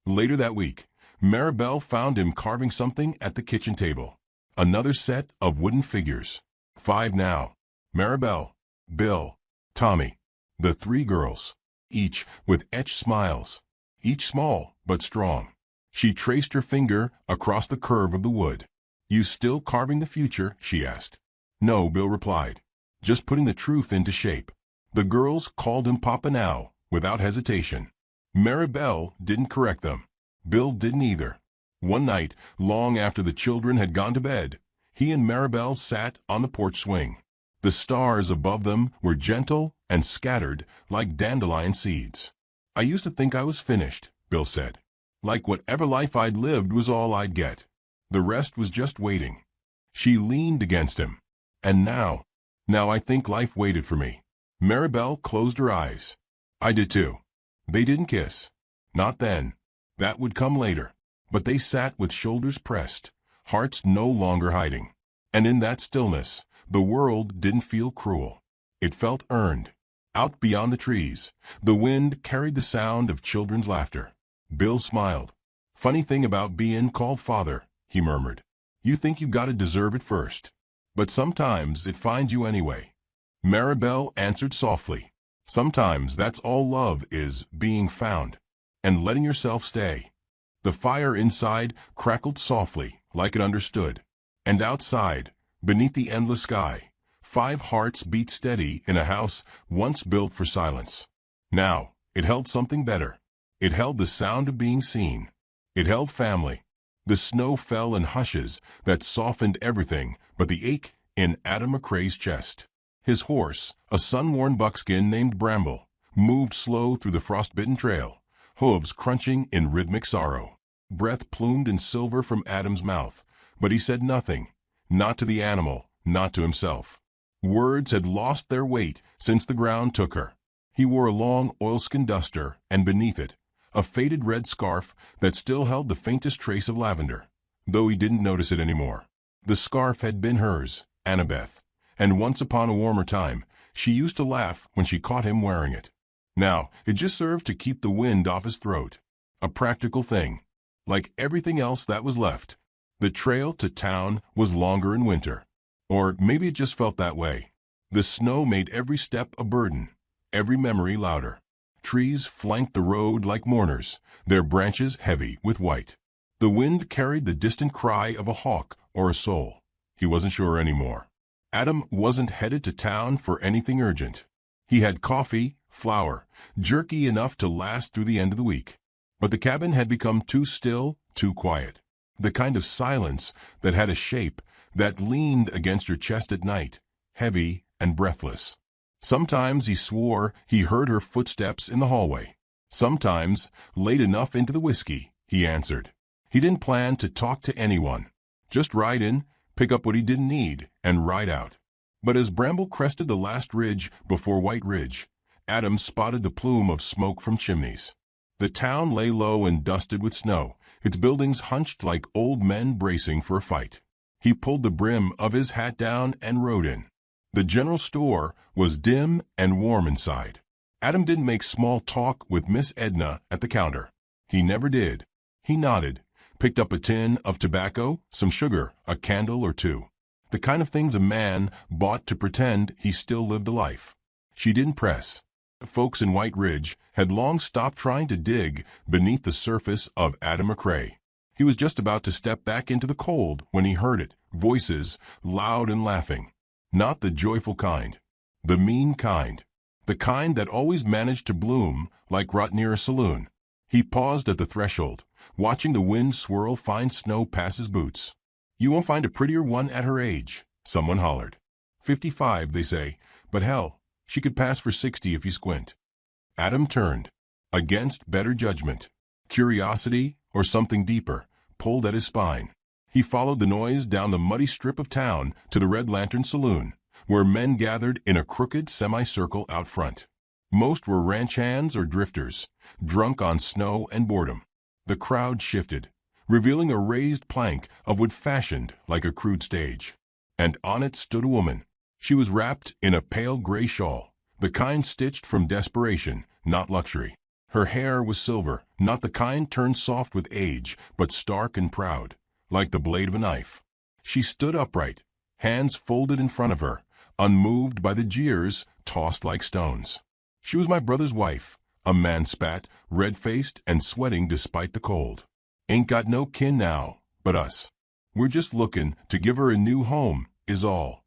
Speaker 1: Later that week, Maribel found him carving something at the kitchen table. Another set of wooden figures. 5 now. Maribel, Bill, Tommy. The 3 girls, each with etched smiles, each small but strong. She traced her finger across the curve of the wood. "You still carving the future?" she asked. "No," Bill replied. "Just putting the truth into shape." The girls called him Papa now, without hesitation. Maribel didn't correct them. Bill didn't either. One night, long after the children had gone to bed, he and Maribel sat on the porch swing. The stars above them were gentle and scattered like dandelion seeds. "I used to think I was finished," Bill said. "Like whatever life I'd lived was all I'd get. The rest was just waiting." She leaned against him. "And now I think life waited for me." Maribel closed her eyes. "I did too." They didn't kiss. Not then. That would come later. But they sat with shoulders pressed, hearts no longer hiding. And in that stillness, the world didn't feel cruel. It felt earned. Out beyond the trees, the wind carried the sound of children's laughter. Bill smiled. "Funny thing about being called father," he murmured. "You think you gotta deserve it first. But sometimes it finds you anyway." Maribel answered softly. "Sometimes that's all love is, being found. And letting yourself stay." The fire inside crackled softly, like it understood. And outside, beneath the endless sky, 5 hearts beat steady in a house once built for silence. Now, it held something better. It held the sound of being seen. It held family. The snow fell in hushes that softened everything but the ache in Adam McCrae's chest. His horse, a sun-worn buckskin named Bramble, moved slow through the frost-bitten trail, hooves crunching in rhythmic sorrow. Breath plumed in silver from Adam's mouth, but he said nothing, not to the animal, not to himself. Words had lost their weight since the ground took her. He wore a long oilskin duster, and beneath it, a faded red scarf that still held the faintest trace of lavender, though he didn't notice it anymore. The scarf had been hers, Annabeth, and once upon a warmer time, she used to laugh when she caught him wearing it. Now, it just served to keep the wind off his throat. A practical thing. Like everything else that was left, the trail to town was longer in winter. Or maybe it just felt that way. The snow made every step a burden, every memory louder. Trees flanked the road like mourners, their branches heavy with white. The wind carried the distant cry of a hawk or a soul. He wasn't sure anymore. Adam wasn't headed to town for anything urgent. He had coffee, flour, jerky enough to last through the end of the week. But the cabin had become too still, too quiet. The kind of silence that had a shape, that leaned against her chest at night, heavy and breathless. Sometimes he swore he heard her footsteps in the hallway. Sometimes, late enough into the whiskey, he answered. He didn't plan to talk to anyone. Just ride in, pick up what he didn't need, and ride out. But as Bramble crested the last ridge before White Ridge, Adam spotted the plume of smoke from chimneys. The town lay low and dusted with snow, its buildings hunched like old men bracing for a fight. He pulled the brim of his hat down and rode in. The general store was dim and warm inside. Adam didn't make small talk with Miss Edna at the counter. He never did. He nodded, picked up a tin of tobacco, some sugar, a candle or two. The kind of things a man bought to pretend he still lived a life. She didn't press. Folks in White Ridge had long stopped trying to dig beneath the surface of Adam McCrae. He was just about to step back into the cold when he heard it, voices, loud and laughing. Not the joyful kind. The mean kind. The kind that always managed to bloom like rot near a saloon. He paused at the threshold, watching the wind swirl fine snow past his boots. "You won't find a prettier one at her age," someone hollered. 55, they say, but hell, she could pass for 60 if you squint. Adam turned. Against better judgment. Curiosity, or something deeper, pulled at his spine. He followed the noise down the muddy strip of town to the Red Lantern Saloon, where men gathered in a crooked semicircle out front. Most were ranch hands or drifters, drunk on snow and boredom. The crowd shifted, revealing a raised plank of wood fashioned like a crude stage. And on it stood a woman. She was wrapped in a pale gray shawl, the kind stitched from desperation, not luxury. Her hair was silver, not the kind turned soft with age, but stark and proud, like the blade of a knife. She stood upright, hands folded in front of her, unmoved by the jeers tossed like stones. "She was my brother's wife," a man spat, red-faced and sweating despite the cold. "Ain't got no kin now, but us. We're just looking to give her a new home, is all."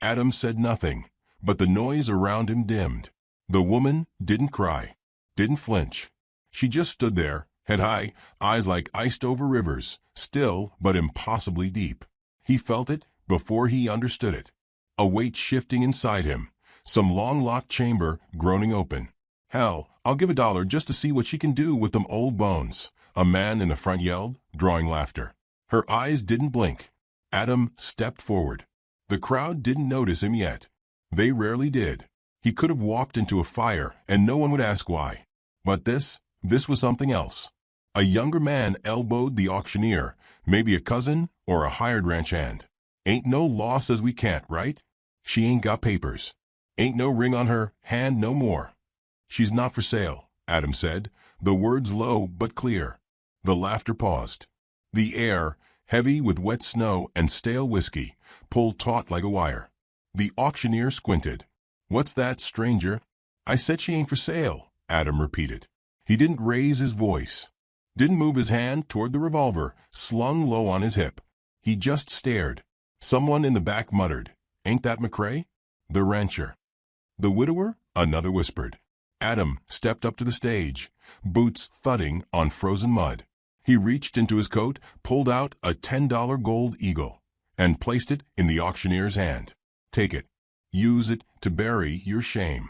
Speaker 1: Adam said nothing, but the noise around him dimmed. The woman didn't cry, didn't flinch. She just stood there, head high, eyes like iced-over rivers, still but impossibly deep. He felt it before he understood it. A weight shifting inside him, some long-locked chamber groaning open. "Hell, I'll give $1 just to see what she can do with them old bones," a man in the front yelled, drawing laughter. Her eyes didn't blink. Adam stepped forward. The crowd didn't notice him yet. They rarely did. He could have walked into a fire and no one would ask why. But this was something else. A younger man elbowed the auctioneer, maybe a cousin or a hired ranch hand. "Ain't no law says we can't, right? She ain't got papers. Ain't no ring on her hand no more." "She's not for sale," Adam said, the words low but clear. The laughter paused. The air, heavy with wet snow and stale whiskey, pulled taut like a wire. The auctioneer squinted. "What's that, stranger?" "I said she ain't for sale," Adam repeated. He didn't raise his voice, didn't move his hand toward the revolver slung low on his hip. He just stared. Someone in the back muttered, "Ain't that McCrae?" "The rancher." "The widower?" another whispered. Adam stepped up to the stage, boots thudding on frozen mud. He reached into his coat, pulled out a $10 gold eagle, and placed it in the auctioneer's hand. "Take it. Use it to bury your shame."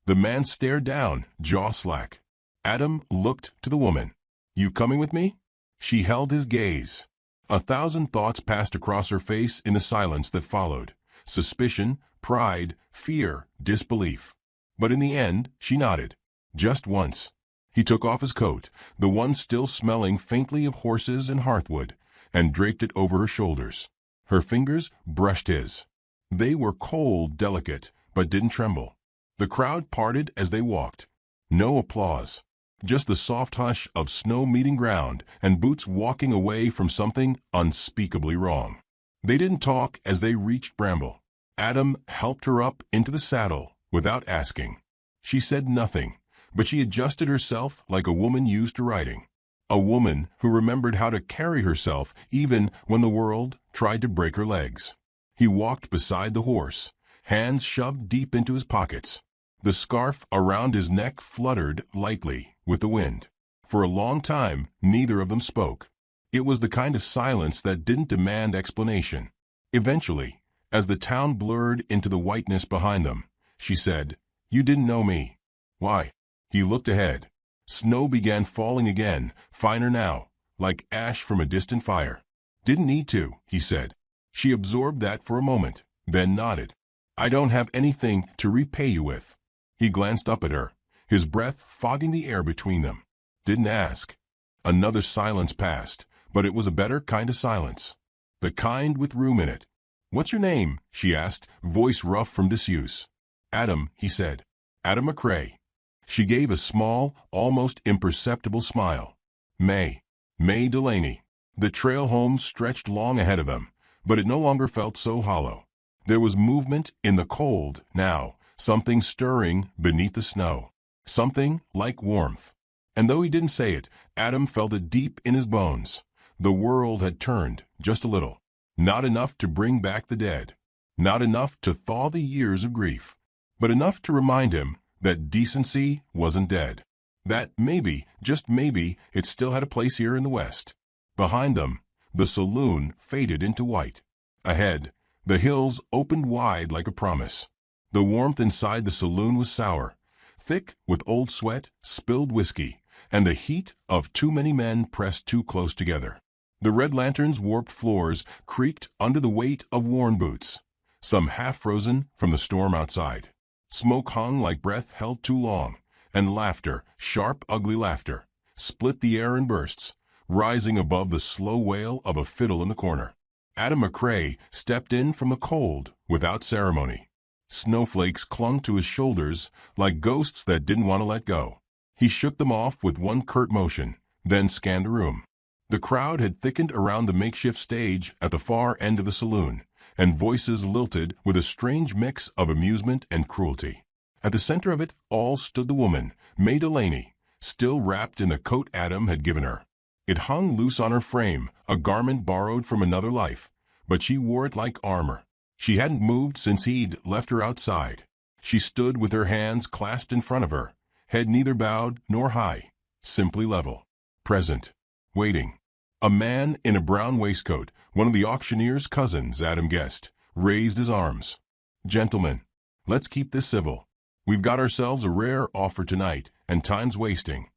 Speaker 1: The man stared down, jaw slack. Adam looked to the woman. "You coming with me?" She held his gaze. 1,000 thoughts passed across her face in the silence that followed. Suspicion, pride, fear, disbelief. But in the end, she nodded. Just once. He took off his coat, the one still smelling faintly of horses and hearthwood, and draped it over her shoulders. Her fingers brushed his. They were cold, delicate, but didn't tremble. The crowd parted as they walked. No applause. Just the soft hush of snow meeting ground and boots walking away from something unspeakably wrong. They didn't talk as they reached Bramble. Adam helped her up into the saddle without asking. She said nothing, but she adjusted herself like a woman used to riding. A woman who remembered how to carry herself even when the world tried to break her legs. He walked beside the horse, hands shoved deep into his pockets. The scarf around his neck fluttered lightly with the wind. For a long time, neither of them spoke. It was the kind of silence that didn't demand explanation. Eventually, as the town blurred into the whiteness behind them, she said, "You didn't know me." "Why?" He looked ahead. Snow began falling again, finer now, like ash from a distant fire. "Didn't need to," he said. She absorbed that for a moment, then nodded. "I don't have anything to repay you with." He glanced up at her, his breath fogging the air between them. "Didn't ask." Another silence passed, but it was a better kind of silence. The kind with room in it. "What's your name?" she asked, voice rough from disuse. "Adam," he said. "Adam McCrae." She gave a small, almost imperceptible smile. May Delaney. The trail home stretched long ahead of them, but it no longer felt so hollow. There was movement in the cold now, something stirring beneath the snow. Something like warmth. And though he didn't say it, Adam felt it deep in his bones. The world had turned, just a little. Not enough to bring back the dead. Not enough to thaw the years of grief. But enough to remind him that decency wasn't dead. That maybe, just maybe, it still had a place here in the West. Behind them, the saloon faded into white. Ahead, the hills opened wide like a promise. The warmth inside the saloon was sour, thick with old sweat, spilled whiskey, and the heat of too many men pressed too close together. The red lantern's warped floors creaked under the weight of worn boots, some half-frozen from the storm outside. Smoke hung like breath held too long, and laughter, sharp, ugly laughter, split the air in bursts, rising above the slow wail of a fiddle in the corner. Adam McCrae stepped in from the cold without ceremony. Snowflakes clung to his shoulders like ghosts that didn't want to let go. He shook them off with one curt motion, then scanned the room. The crowd had thickened around the makeshift stage at the far end of the saloon, and voices lilted with a strange mix of amusement and cruelty. At the center of it all stood the woman, May Delaney, still wrapped in the coat Adam had given her. It hung loose on her frame, a garment borrowed from another life, but she wore it like armor. She hadn't moved since he'd left her outside. She stood with her hands clasped in front of her, head neither bowed nor high, simply level, present, waiting. A man in a brown waistcoat, one of the auctioneer's cousins, Adam guessed, raised his arms. "Gentlemen, let's keep this civil. We've got ourselves a rare offer tonight, and time's wasting."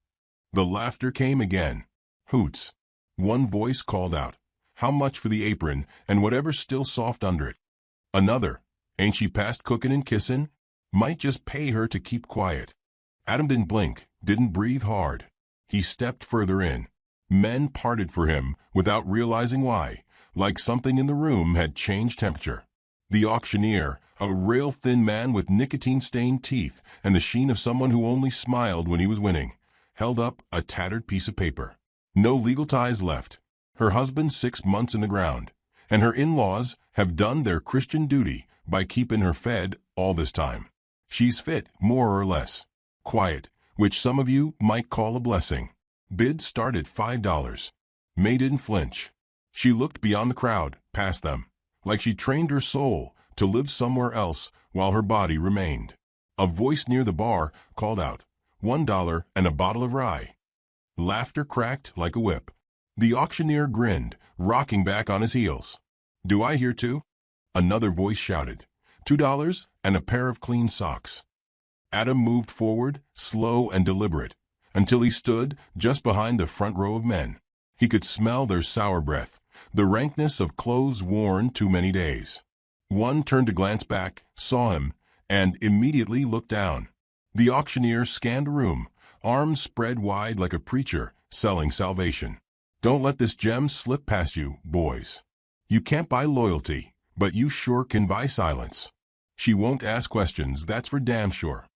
Speaker 1: The laughter came again. Hoots. One voice called out, "How much for the apron and whatever's still soft under it?" Another, "Ain't she past cookin' and kissin'? Might just pay her to keep quiet." Adam didn't blink, didn't breathe hard. He stepped further in. Men parted for him without realizing why, like something in the room had changed temperature. The auctioneer, a rail-thin man with nicotine-stained teeth and the sheen of someone who only smiled when he was winning, held up a tattered piece of paper. No legal ties left. Her husband 6 months in the ground, and her in-laws have done their Christian duty by keeping her fed all this time. She's fit, more or less. Quiet, which some of you might call a blessing. Bid started $5. May didn't flinch. She looked beyond the crowd, past them, like she trained her soul to live somewhere else while her body remained. A voice near the bar called out, $1 and a bottle of rye. Laughter cracked like a whip. The auctioneer grinned, rocking back on his heels. "Do I hear too?" Another voice shouted, $2 and a pair of clean socks. Adam moved forward, slow and deliberate, until he stood just behind the front row of men. He could smell their sour breath, the rankness of clothes worn too many days. One turned to glance back, saw him, and immediately looked down. The auctioneer scanned the room, arms spread wide like a preacher selling salvation. "Don't let this gem slip past you, boys. You can't buy loyalty, but you sure can buy silence. She won't ask questions, that's for damn sure."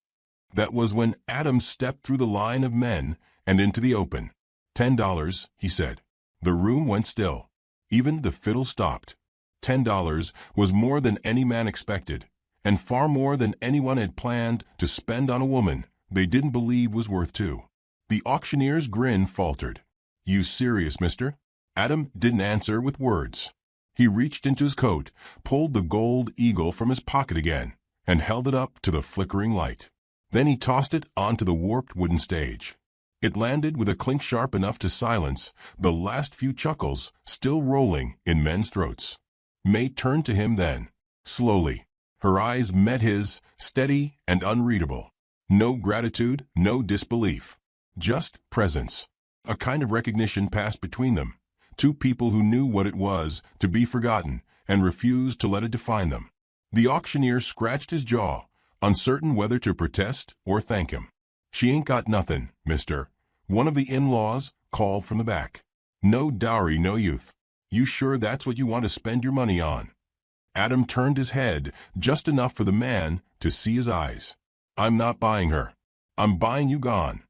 Speaker 1: That was when Adam stepped through the line of men and into the open. $10, he said. The room went still. Even the fiddle stopped. $10 was more than any man expected, and far more than anyone had planned to spend on a woman they didn't believe was worth $2. The auctioneer's grin faltered. "You serious, mister?" Adam didn't answer with words. He reached into his coat, pulled the gold eagle from his pocket again, and held it up to the flickering light. Then he tossed it onto the warped wooden stage. It landed with a clink sharp enough to silence the last few chuckles still rolling in men's throats. May turned to him then. Slowly. Her eyes met his, steady and unreadable. No gratitude, no disbelief. Just presence. A kind of recognition passed between them. Two people who knew what it was to be forgotten and refused to let it define them. The auctioneer scratched his jaw, uncertain whether to protest or thank him. "She ain't got nothing, mister," one of the in-laws called from the back. "No dowry, no youth. You sure that's what you want to spend your money on?" Adam turned his head just enough for the man to see his eyes. "I'm not buying her. I'm buying you gone."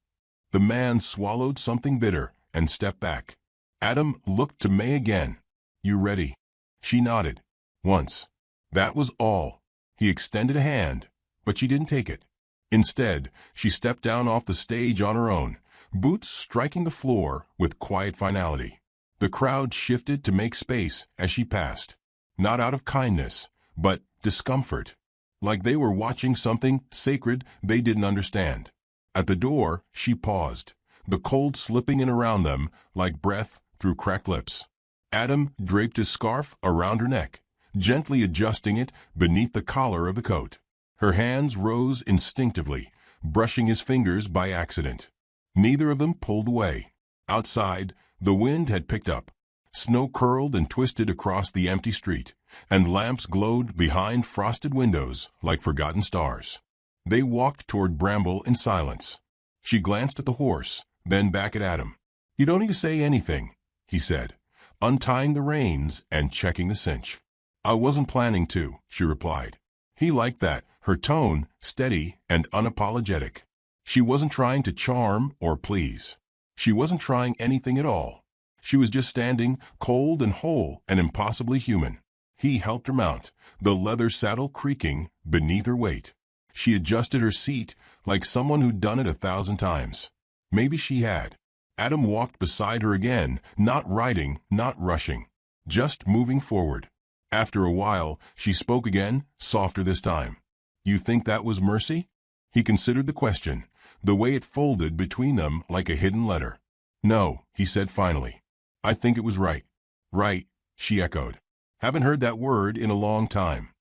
Speaker 1: The man swallowed something bitter and stepped back. Adam looked to May again. "You ready?" She nodded. "Once." That was all. He extended a hand, but she didn't take it. Instead, she stepped down off the stage on her own, boots striking the floor with quiet finality. The crowd shifted to make space as she passed. Not out of kindness, but discomfort. Like they were watching something sacred they didn't understand. At the door, she paused, the cold slipping in around them like breath through cracked lips. Adam draped his scarf around her neck, gently adjusting it beneath the collar of the coat. Her hands rose instinctively, brushing his fingers by accident. Neither of them pulled away. Outside, the wind had picked up. Snow curled and twisted across the empty street, and lamps glowed behind frosted windows like forgotten stars. They walked toward Bramble in silence. She glanced at the horse, then back at Adam. "You don't need to say anything," he said, untying the reins and checking the cinch. "I wasn't planning to," she replied. He liked that, her tone steady and unapologetic. She wasn't trying to charm or please. She wasn't trying anything at all. She was just standing, cold and whole and impossibly human. He helped her mount, the leather saddle creaking beneath her weight. She adjusted her seat like someone who'd done it 1,000 times. Maybe she had. Adam walked beside her again, not riding, not rushing, just moving forward. After a while, she spoke again, softer this time. "You think that was mercy?" He considered the question, the way it folded between them like a hidden letter. "No," he said finally. "I think it was right." "Right," she echoed. "Haven't heard that word in a long time."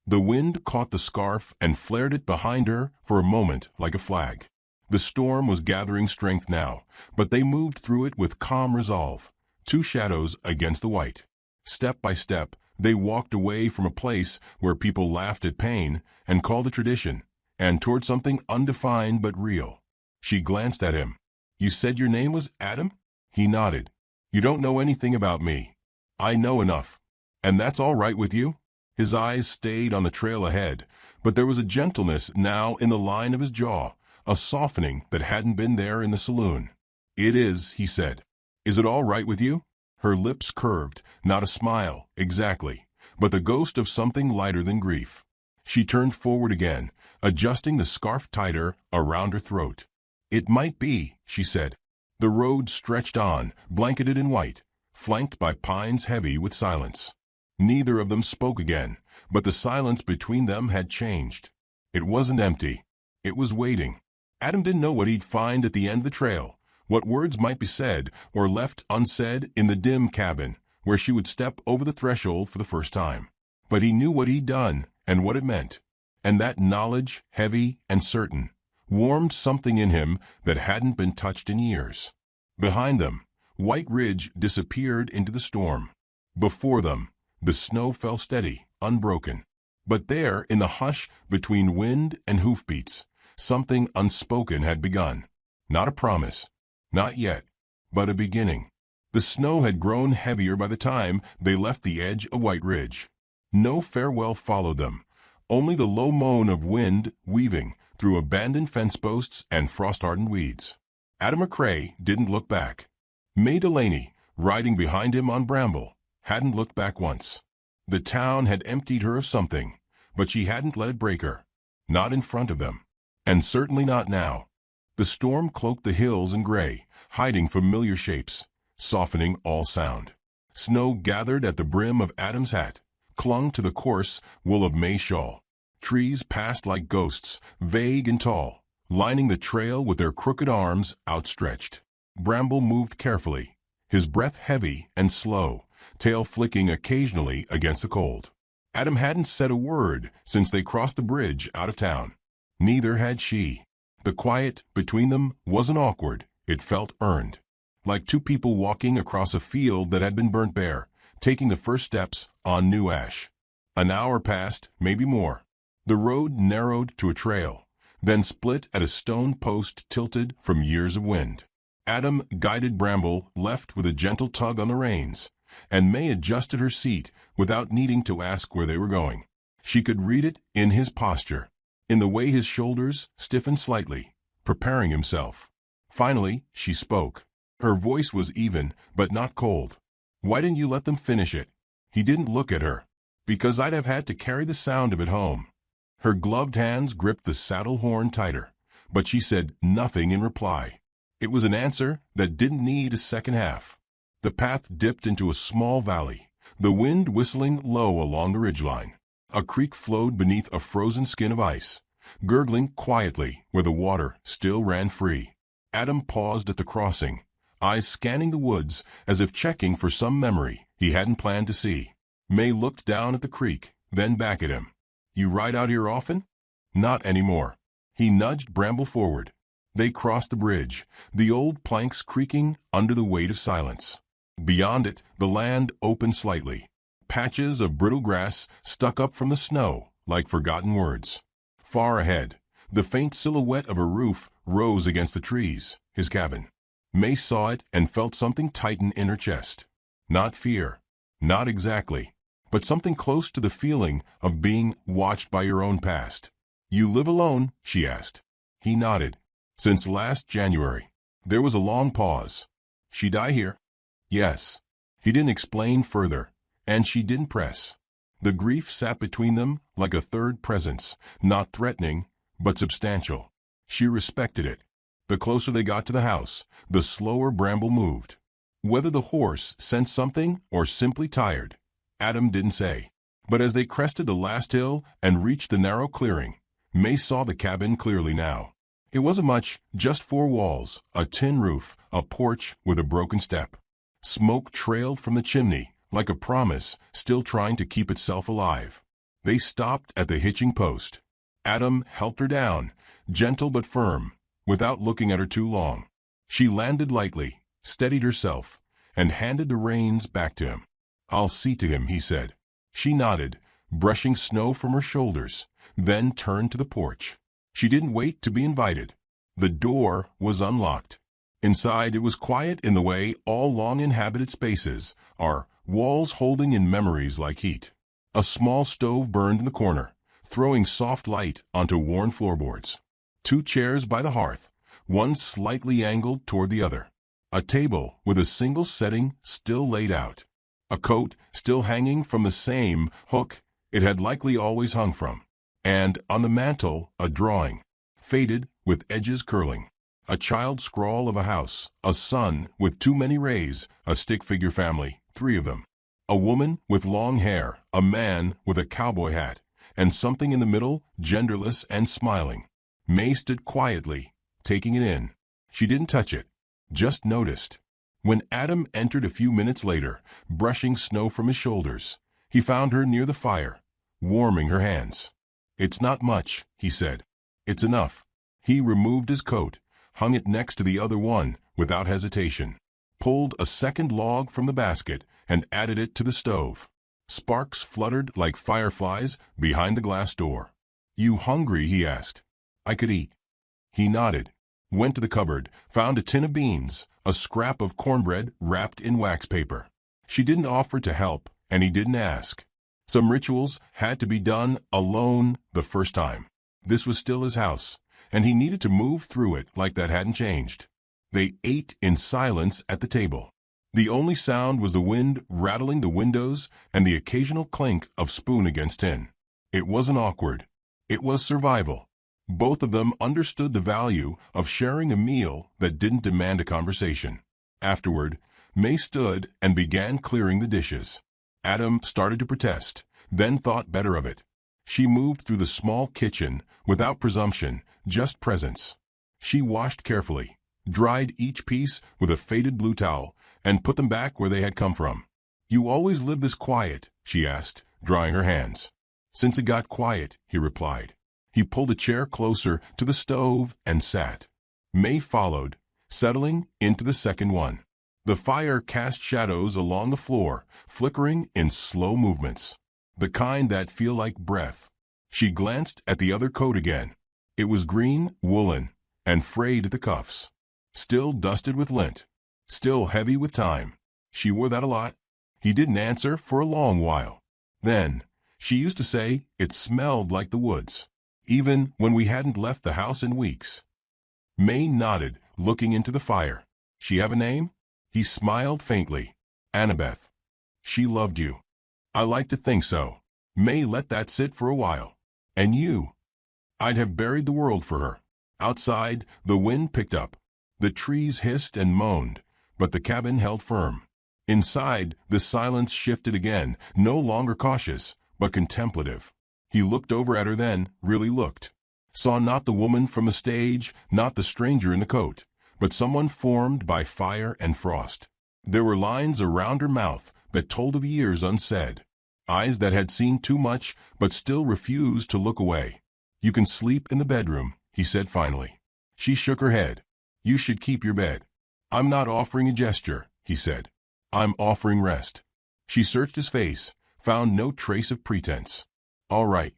Speaker 1: The wind caught the scarf and flared it behind her for a moment like a flag. The storm was gathering strength now, but they moved through it with calm resolve, two shadows against the white. Step by step, they walked away from a place where people laughed at pain and called it tradition, and toward something undefined but real. She glanced at him. "You said your name was Adam?" He nodded. "You don't know anything about me. I know enough. And that's all right with you?" His eyes stayed on the trail ahead, but there was a gentleness now in the line of his jaw, a softening that hadn't been there in the saloon. "It is," he said. "Is it all right with you?" Her lips curved, not a smile, exactly, but the ghost of something lighter than grief. She turned forward again, adjusting the scarf tighter around her throat. "It might be," she said. The road stretched on, blanketed in white, flanked by pines heavy with silence. Neither of them spoke again, but the silence between them had changed. It wasn't empty. It was waiting. Adam didn't know what he'd find at the end of the trail, what words might be said or left unsaid in the dim cabin where she would step over the threshold for the first time. But he knew what he'd done and what it meant, and that knowledge, heavy and certain, warmed something in him that hadn't been touched in years. Behind them, White Ridge disappeared into the storm. Before them, the snow fell steady, unbroken. But there, in the hush between wind and hoofbeats, something unspoken had begun. Not a promise, not yet, but a beginning. The snow had grown heavier by the time they left the edge of White Ridge. No farewell followed them, only the low moan of wind weaving through abandoned fence posts and frost-hardened weeds. Adam McCrae didn't look back. May Delaney, riding behind him on Bramble, hadn't looked back once. The town had emptied her of something, but she hadn't let it break her. Not in front of them, and certainly not now. The storm cloaked the hills in gray, hiding familiar shapes, softening all sound. Snow gathered at the brim of Adam's hat, clung to the coarse wool of May's shawl. Trees passed like ghosts, vague and tall, lining the trail with their crooked arms outstretched. Bramble moved carefully, his breath heavy and slow, tail flicking occasionally against the cold. Adam hadn't said a word since they crossed the bridge out of town. Neither had she. The quiet between them wasn't awkward, it felt earned. Like two people walking across a field that had been burnt bare, taking the first steps on new ash. An hour passed, maybe more. The road narrowed to a trail, then split at a stone post tilted from years of wind. Adam guided Bramble left with a gentle tug on the reins, and May adjusted her seat without needing to ask where they were going. She could read it in his posture, in the way his shoulders stiffened slightly, preparing himself. Finally, she spoke. Her voice was even, but not cold. "Why didn't you let them finish it?" He didn't look at her. "Because I'd have had to carry the sound of it home." Her gloved hands gripped the saddle horn tighter, but she said nothing in reply. It was an answer that didn't need a second half. The path dipped into a small valley, the wind whistling low along the ridgeline. A creek flowed beneath a frozen skin of ice, gurgling quietly where the water still ran free. Adam paused at the crossing, eyes scanning the woods as if checking for some memory he hadn't planned to see. May looked down at the creek, then back at him. "You ride out here often?" "Not anymore." He nudged Bramble forward. They crossed the bridge, the old planks creaking under the weight of silence. Beyond it, the land opened slightly. Patches of brittle grass stuck up from the snow like forgotten words. Far ahead, the faint silhouette of a roof rose against the trees, his cabin. May saw it and felt something tighten in her chest. Not fear, not exactly, but something close to the feeling of being watched by your own past. "You live alone?" she asked. He nodded. "Since last January." There was a long pause. "She die here?" "Yes." He didn't explain further, and she didn't press. The grief sat between them like a third presence, not threatening, but substantial. She respected it. The closer they got to the house, the slower Bramble moved. Whether the horse sensed something or simply tired, Adam didn't say. But as they crested the last hill and reached the narrow clearing, May saw the cabin clearly now. It wasn't much, just 4 walls, a tin roof, a porch with a broken step. Smoke trailed from the chimney, like a promise still trying to keep itself alive. They stopped at the hitching post. Adam helped her down, gentle but firm, without looking at her too long. She landed lightly, steadied herself, and handed the reins back to him. "I'll see to him," he said. She nodded, brushing snow from her shoulders, then turned to the porch. She didn't wait to be invited. The door was unlocked. Inside it was quiet in the way all long-inhabited spaces are, walls holding in memories like heat. A small stove burned in the corner, throwing soft light onto worn floorboards. 2 chairs by the hearth, one slightly angled toward the other. A table with a single setting still laid out. A coat still hanging from the same hook it had likely always hung from. And on the mantel, a drawing, faded with edges curling. A child scrawl of a house, a sun with too many rays, a stick-figure family, 3 of them. A woman with long hair, a man with a cowboy hat, and something in the middle, genderless and smiling. May stood quietly, taking it in. She didn't touch it, just noticed. When Adam entered a few minutes later, brushing snow from his shoulders, he found her near the fire, warming her hands. "It's not much," he said. "It's enough." He removed his coat, hung it next to the other one without hesitation, pulled a second log from the basket, and added it to the stove. Sparks fluttered like fireflies behind the glass door. "You hungry?" he asked. "I could eat." He nodded, went to the cupboard, found a tin of beans, a scrap of cornbread wrapped in wax paper. She didn't offer to help, and he didn't ask. Some rituals had to be done alone the first time. This was still his house, and he needed to move through it like that hadn't changed. They ate in silence at the table. The only sound was the wind rattling the windows and the occasional clink of spoon against tin. It wasn't awkward. It was survival. Both of them understood the value of sharing a meal that didn't demand a conversation. Afterward, May stood and began clearing the dishes. Adam started to protest, then thought better of it. She moved through the small kitchen without presumption, just presence. She washed carefully, dried each piece with a faded blue towel, and put them back where they had come from. "You always live this quiet?" she asked, drying her hands. "Since it got quiet," he replied. He pulled a chair closer to the stove and sat. May followed, settling into the second one. The fire cast shadows along the floor, flickering in slow movements, the kind that feel like breath. She glanced at the other coat again. It was green, woolen, and frayed at the cuffs. Still dusted with lint. Still heavy with time. She wore that a lot. He didn't answer for a long while. Then, she used to say, it smelled like the woods, even when we hadn't left the house in weeks. May nodded, looking into the fire. "She have a name?" He smiled faintly. "Annabeth." "She loved you." "I like to think so." May let that sit for a while. "And you?" "I'd have buried the world for her." Outside, the wind picked up. The trees hissed and moaned, but the cabin held firm. Inside, the silence shifted again, no longer cautious, but contemplative. He looked over at her then, really looked. Saw not the woman from the stage, not the stranger in the coat, but someone formed by fire and frost. There were lines around her mouth that told of years unsaid. Eyes that had seen too much, but still refused to look away. "You can sleep in the bedroom," he said finally. She shook her head. "You should keep your bed." "I'm not offering a gesture," he said. "I'm offering rest." She searched his face, found no trace of pretense. "All right."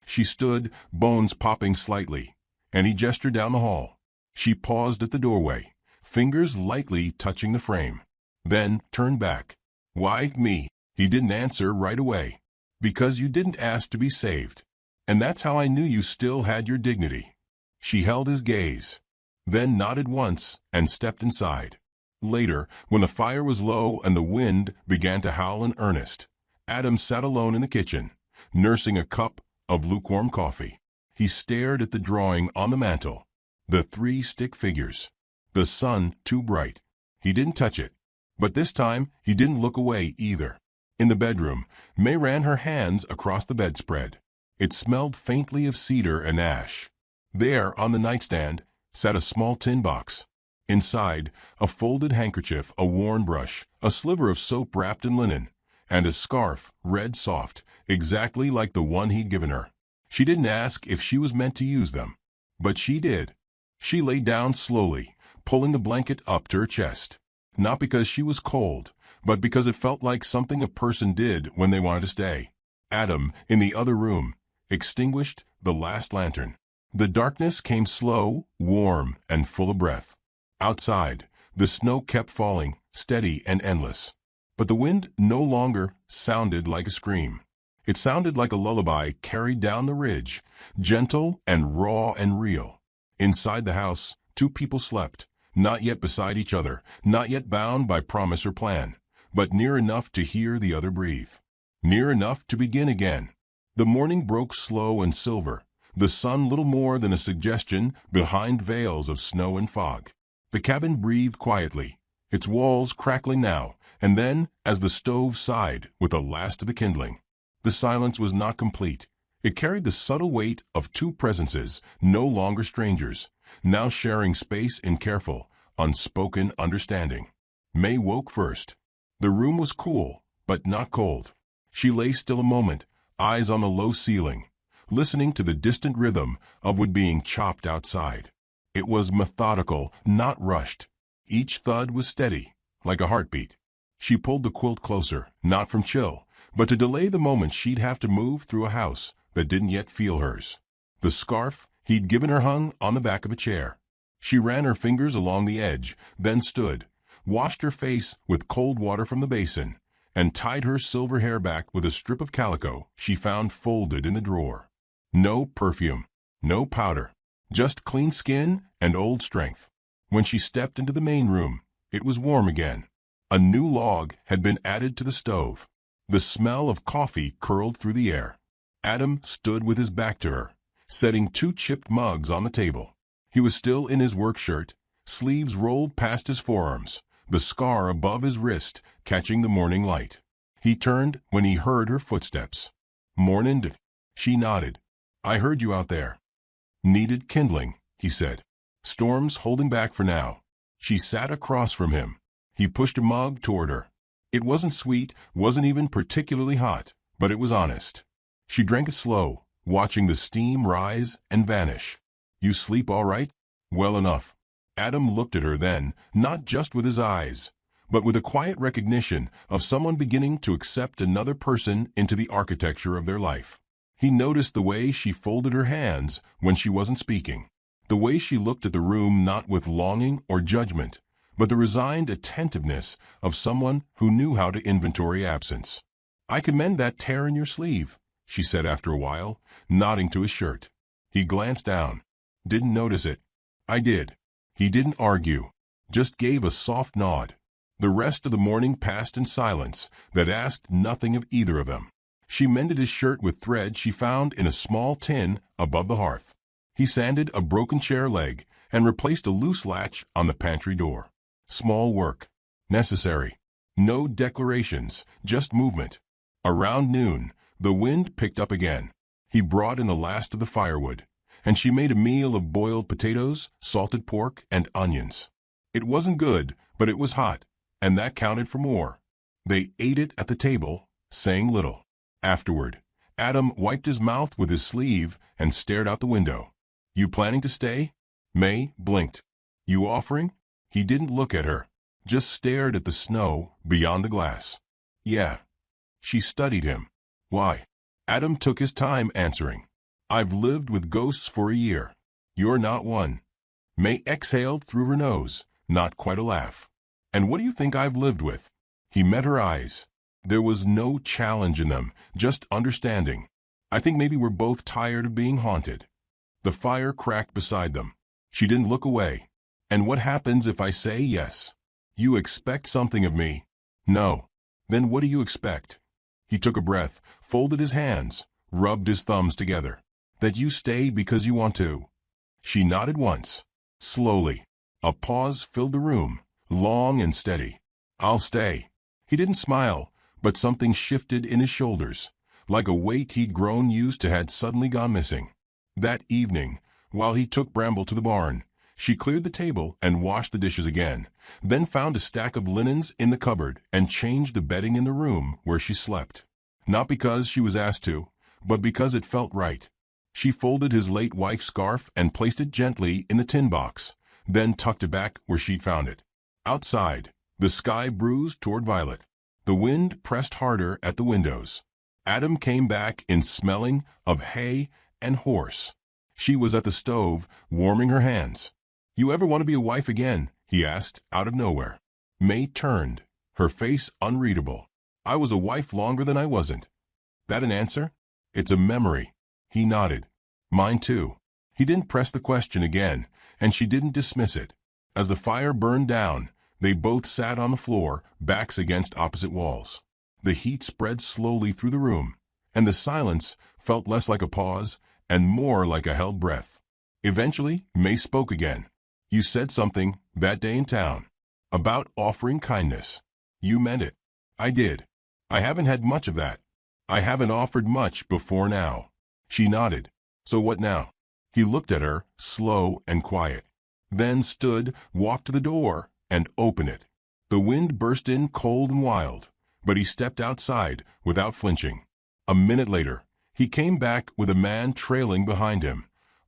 Speaker 1: She stood, bones popping slightly, and he gestured down the hall. She paused at the doorway, fingers lightly touching the frame, then turned back. "Why me?" He didn't answer right away. "Because you didn't ask to be saved. And that's how I knew you still had your dignity." She held his gaze, then nodded once and stepped inside. Later, when the fire was low and the wind began to howl in earnest, Adam sat alone in the kitchen, nursing a cup of lukewarm coffee. He stared at the drawing on the mantel, the 3 stick figures, the sun too bright. He didn't touch it, but this time he didn't look away either. In the bedroom, May ran her hands across the bedspread. It smelled faintly of cedar and ash. There, on the nightstand, sat a small tin box. Inside, a folded handkerchief, a worn brush, a sliver of soap wrapped in linen, and a scarf, red soft, exactly like the one he'd given her. She didn't ask if she was meant to use them, but she did. She lay down slowly, pulling the blanket up to her chest. Not because she was cold, but because it felt like something a person did when they wanted to stay. Adam, in the other room, extinguished the last lantern. The darkness came slow, warm, and full of breath. Outside, the snow kept falling, steady and endless. But the wind no longer sounded like a scream. It sounded like a lullaby carried down the ridge, gentle and raw and real. Inside the house, 2 people slept, not yet beside each other, not yet bound by promise or plan, but near enough to hear the other breathe. Near enough to begin again. The morning broke slow and silver, the sun little more than a suggestion behind veils of snow and fog. The cabin breathed quietly, its walls crackling now, and then as the stove sighed with the last of the kindling. The silence was not complete. It carried the subtle weight of 2 presences, no longer strangers, now sharing space in careful, unspoken understanding. May woke first. The room was cool, but not cold. She lay still a moment, eyes on the low ceiling, listening to the distant rhythm of wood being chopped outside. It was methodical, not rushed. Each thud was steady, like a heartbeat. She pulled the quilt closer, not from chill, but to delay the moment she'd have to move through a house that didn't yet feel hers. The scarf he'd given her hung on the back of a chair. She ran her fingers along the edge, then stood, washed her face with cold water from the basin, and tied her silver hair back with a strip of calico she found folded in the drawer. No perfume, no powder, just clean skin and old strength. When she stepped into the main room, it was warm again. A new log had been added to the stove. The smell of coffee curled through the air. Adam stood with his back to her, setting 2 chipped mugs on the table. He was still in his work shirt, sleeves rolled past his forearms, the scar above his wrist catching the morning light. He turned when he heard her footsteps. "Mornin'." She nodded. "I heard you out there." "Needed kindling," he said. "Storm's holding back for now." She sat across from him. He pushed a mug toward her. It wasn't sweet, wasn't even particularly hot, but it was honest. She drank it slow, watching the steam rise and vanish. "You sleep all right?" "Well enough." Adam looked at her then, not just with his eyes, but with a quiet recognition of someone beginning to accept another person into the architecture of their life. He noticed the way she folded her hands when she wasn't speaking, the way she looked at the room not with longing or judgment, but the resigned attentiveness of someone who knew how to inventory absence. "I commend that tear in your sleeve," she said after a while, nodding to his shirt. He glanced down. "Didn't notice it." "I did." He didn't argue, just gave a soft nod. The rest of the morning passed in silence that asked nothing of either of them. She mended his shirt with thread she found in a small tin above the hearth. He sanded a broken chair leg and replaced a loose latch on the pantry door. Small work. Necessary. No declarations, just movement. Around noon, the wind picked up again. He brought in the last of the firewood, and she made a meal of boiled potatoes, salted pork, and onions. It wasn't good, but it was hot, and that counted for more. They ate it at the table, saying little. Afterward, Adam wiped his mouth with his sleeve and stared out the window. "You planning to stay?" May blinked. "You offering?" He didn't look at her, just stared at the snow beyond the glass. "Yeah." She studied him. "Why?" Adam took his time answering. "I've lived with ghosts for a year. You're not one." May exhaled through her nose, not quite a laugh. "And what do you think I've lived with?" He met her eyes. There was no challenge in them, just understanding. "I think maybe we're both tired of being haunted." The fire cracked beside them. She didn't look away. "And what happens if I say yes?" "You expect something of me." "No." "Then what do you expect?" He took a breath, folded his hands, rubbed his thumbs together. "That you stay because you want to." She nodded once. Slowly. A pause filled the room, long and steady. "I'll stay." He didn't smile, but something shifted in his shoulders, like a weight he'd grown used to had suddenly gone missing. That evening, while he took Bramble to the barn, she cleared the table and washed the dishes again, then found a stack of linens in the cupboard and changed the bedding in the room where she slept. Not because she was asked to, but because it felt right. She folded his late wife's scarf and placed it gently in the tin box, then tucked it back where she'd found it. Outside, the sky bruised toward violet. The wind pressed harder at the windows. Adam came back in smelling of hay and horse. She was at the stove, warming her hands. "You ever want to be a wife again?" he asked, out of nowhere. May turned, her face unreadable. "I was a wife longer than I wasn't." "That an answer?" "It's a memory." He nodded. "Mine too." He didn't press the question again, and she didn't dismiss it. As the fire burned down, they both sat on the floor, backs against opposite walls. The heat spread slowly through the room, and the silence felt less like a pause and more like a held breath. Eventually, May spoke again. "You said something that day in town about offering kindness. You meant it." "I did. I haven't had much of that. I haven't offered much before now." She nodded. "So what now?" He looked at her, slow and quiet, then stood, walked to the door, and opened it. The wind burst in cold and wild, but he stepped outside without flinching. A minute later, he came back with a man trailing behind him,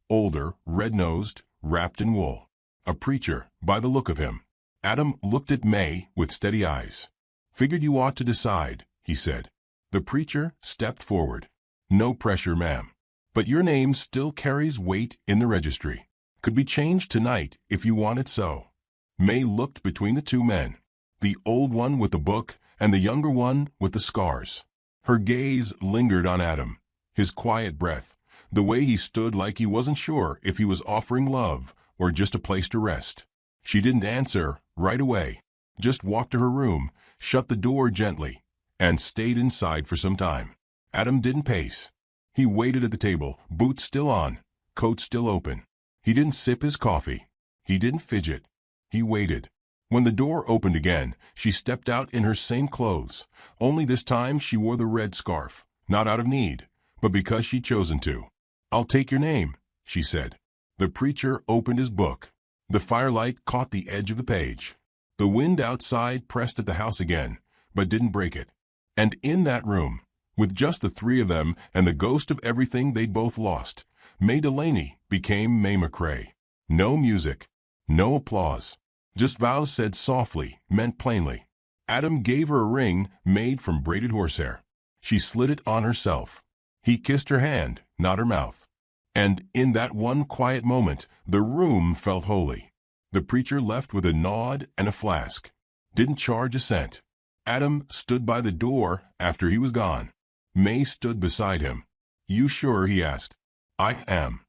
Speaker 1: older, red-nosed, wrapped in wool. A preacher, by the look of him. Adam looked at May with steady eyes. "Figured you ought to decide," he said. The preacher stepped forward. "No pressure, ma'am. But your name still carries weight in the registry. Could be changed tonight if you want it so." May looked between the two men, the old one with the book and the younger one with the scars. Her gaze lingered on Adam, his quiet breath, the way he stood like he wasn't sure if he was offering love or just a place to rest. She didn't answer right away, just walked to her room, shut the door gently, and stayed inside for some time. Adam didn't pace. He waited at the table, boots still on, coat still open. He didn't sip his coffee. He didn't fidget. He waited. When the door opened again, she stepped out in her same clothes, only this time she wore the red scarf, not out of need, but because she'd chosen to. "I'll take your name," she said. The preacher opened his book. The firelight caught the edge of the page. The wind outside pressed at the house again, but didn't break it. And in that room, with just the three of them and the ghost of everything they'd both lost, May Delaney became May McCrae. No music, no applause. Just vows said softly, meant plainly. Adam gave her a ring made from braided horsehair. She slid it on herself. He kissed her hand, not her mouth. And in that one quiet moment, the room felt holy. The preacher left with a nod and a flask. Didn't charge a cent. Adam stood by the door after he was gone. May stood beside him. "You sure?" he asked. "I am."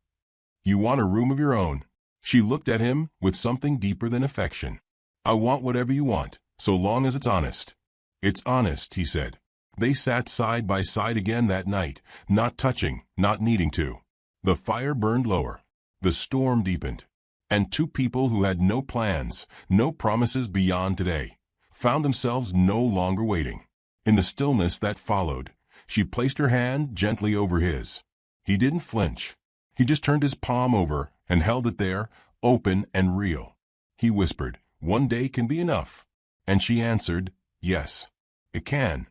Speaker 1: "You want a room of your own?" She looked at him with something deeper than affection. "I want whatever you want, so long as it's honest." "It's honest," he said. They sat side by side again that night, not touching, not needing to. The fire burned lower. The storm deepened. And two people who had no plans, no promises beyond today, found themselves no longer waiting. In the stillness that followed, she placed her hand gently over his. He didn't flinch. He just turned his palm over and held it there, open and real. He whispered, "One day can be enough." And she answered, "Yes, it can."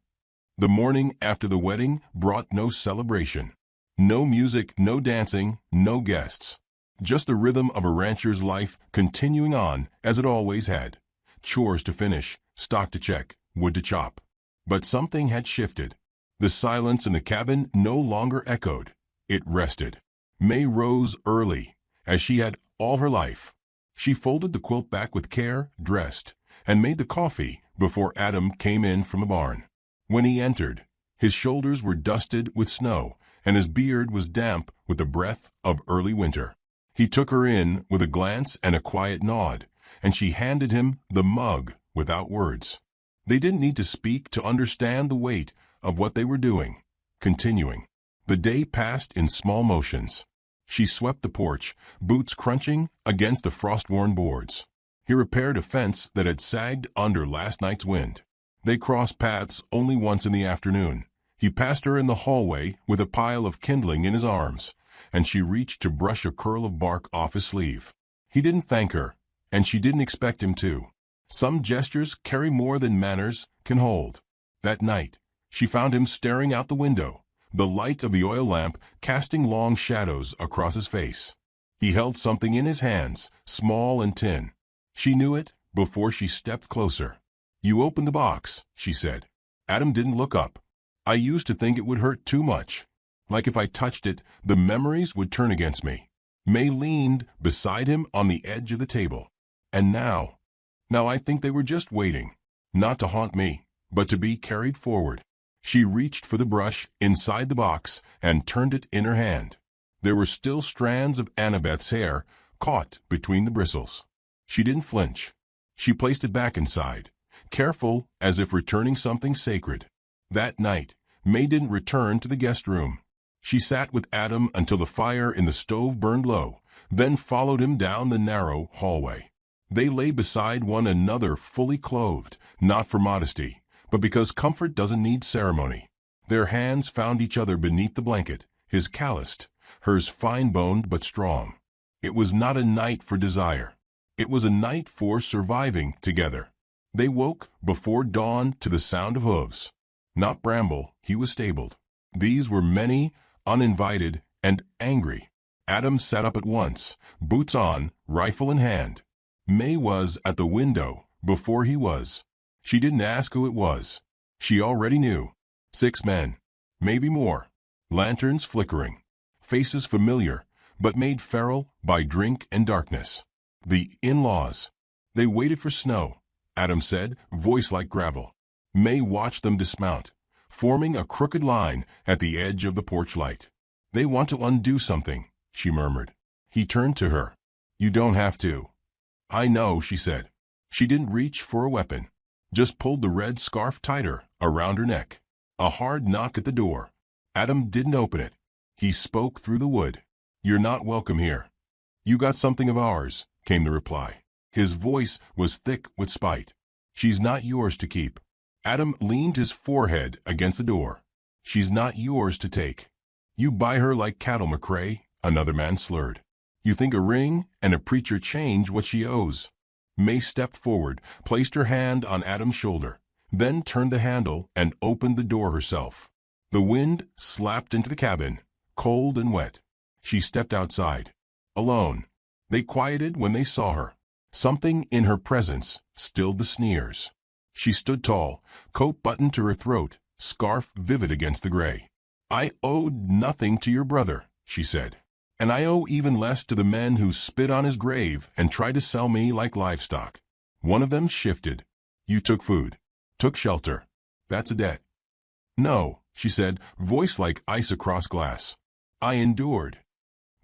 Speaker 1: The morning after the wedding brought no celebration. No music, no dancing, no guests. Just the rhythm of a rancher's life continuing on as it always had. Chores to finish, stock to check, wood to chop. But something had shifted. The silence in the cabin no longer echoed. It rested. May rose early, as she had all her life. She folded the quilt back with care, dressed, and made the coffee before Adam came in from the barn. When he entered, his shoulders were dusted with snow, and his beard was damp with the breath of early winter. He took her in with a glance and a quiet nod, and she handed him the mug without words. They didn't need to speak to understand the weight of what they were doing. Continuing. The day passed in small motions. She swept the porch, boots crunching against the frost-worn boards. He repaired a fence that had sagged under last night's wind. They crossed paths only once in the afternoon. He passed her in the hallway with a pile of kindling in his arms, and she reached to brush a curl of bark off his sleeve. He didn't thank her, and she didn't expect him to. Some gestures carry more than manners can hold. That night, she found him staring out the window, the light of the oil lamp casting long shadows across his face. He held something in his hands, small and tin. She knew it before she stepped closer. "You opened the box," she said. Adam didn't look up. "I used to think it would hurt too much. Like if I touched it, the memories would turn against me." May leaned beside him on the edge of the table. "And now I think they were just waiting, not to haunt me, but to be carried forward." She reached for the brush inside the box and turned it in her hand. There were still strands of Annabeth's hair caught between the bristles. She didn't flinch. She placed it back inside, careful as if returning something sacred. That night, May didn't return to the guest room. She sat with Adam until the fire in the stove burned low, then followed him down the narrow hallway. They lay beside one another fully clothed, not for modesty, but because comfort doesn't need ceremony. Their hands found each other beneath the blanket, his calloused, hers fine-boned but strong. It was not a night for desire. It was a night for surviving together. They woke before dawn to the sound of hooves. Not Bramble, he was stabled. These were many, uninvited, and angry. Adam sat up at once, boots on, rifle in hand. May was at the window before he was. She didn't ask who it was. She already knew. 6 men, maybe more. Lanterns flickering. Faces familiar, but made feral by drink and darkness. The in-laws. They waited for snow, Adam said, voice like gravel. May watched them dismount, forming a crooked line at the edge of the porch light. "They want to undo something," she murmured. He turned to her. "You don't have to." "I know," she said. She didn't reach for a weapon, just pulled the red scarf tighter around her neck. A hard knock at the door. Adam didn't open it. He spoke through the wood. "You're not welcome here." "You got something of ours," came the reply. His voice was thick with spite. "She's not yours to keep." Adam leaned his forehead against the door. "She's not yours to take." "You buy her like cattle, McCrae," another man slurred. "You think a ring and a preacher change what she owes." May stepped forward, placed her hand on Adam's shoulder. then turned the handle and opened the door herself. The wind slapped into the cabin, cold and wet. She stepped outside. Alone. They quieted when they saw her. Something in her presence stilled the sneers. She stood tall, coat buttoned to her throat, scarf vivid against the gray. "I owed nothing to your brother," she said. "And I owe even less to the men who spit on his grave and tried to sell me like livestock." One of them shifted. "You took food. Took shelter. That's a debt." "No," she said, voice like ice across glass. "I endured."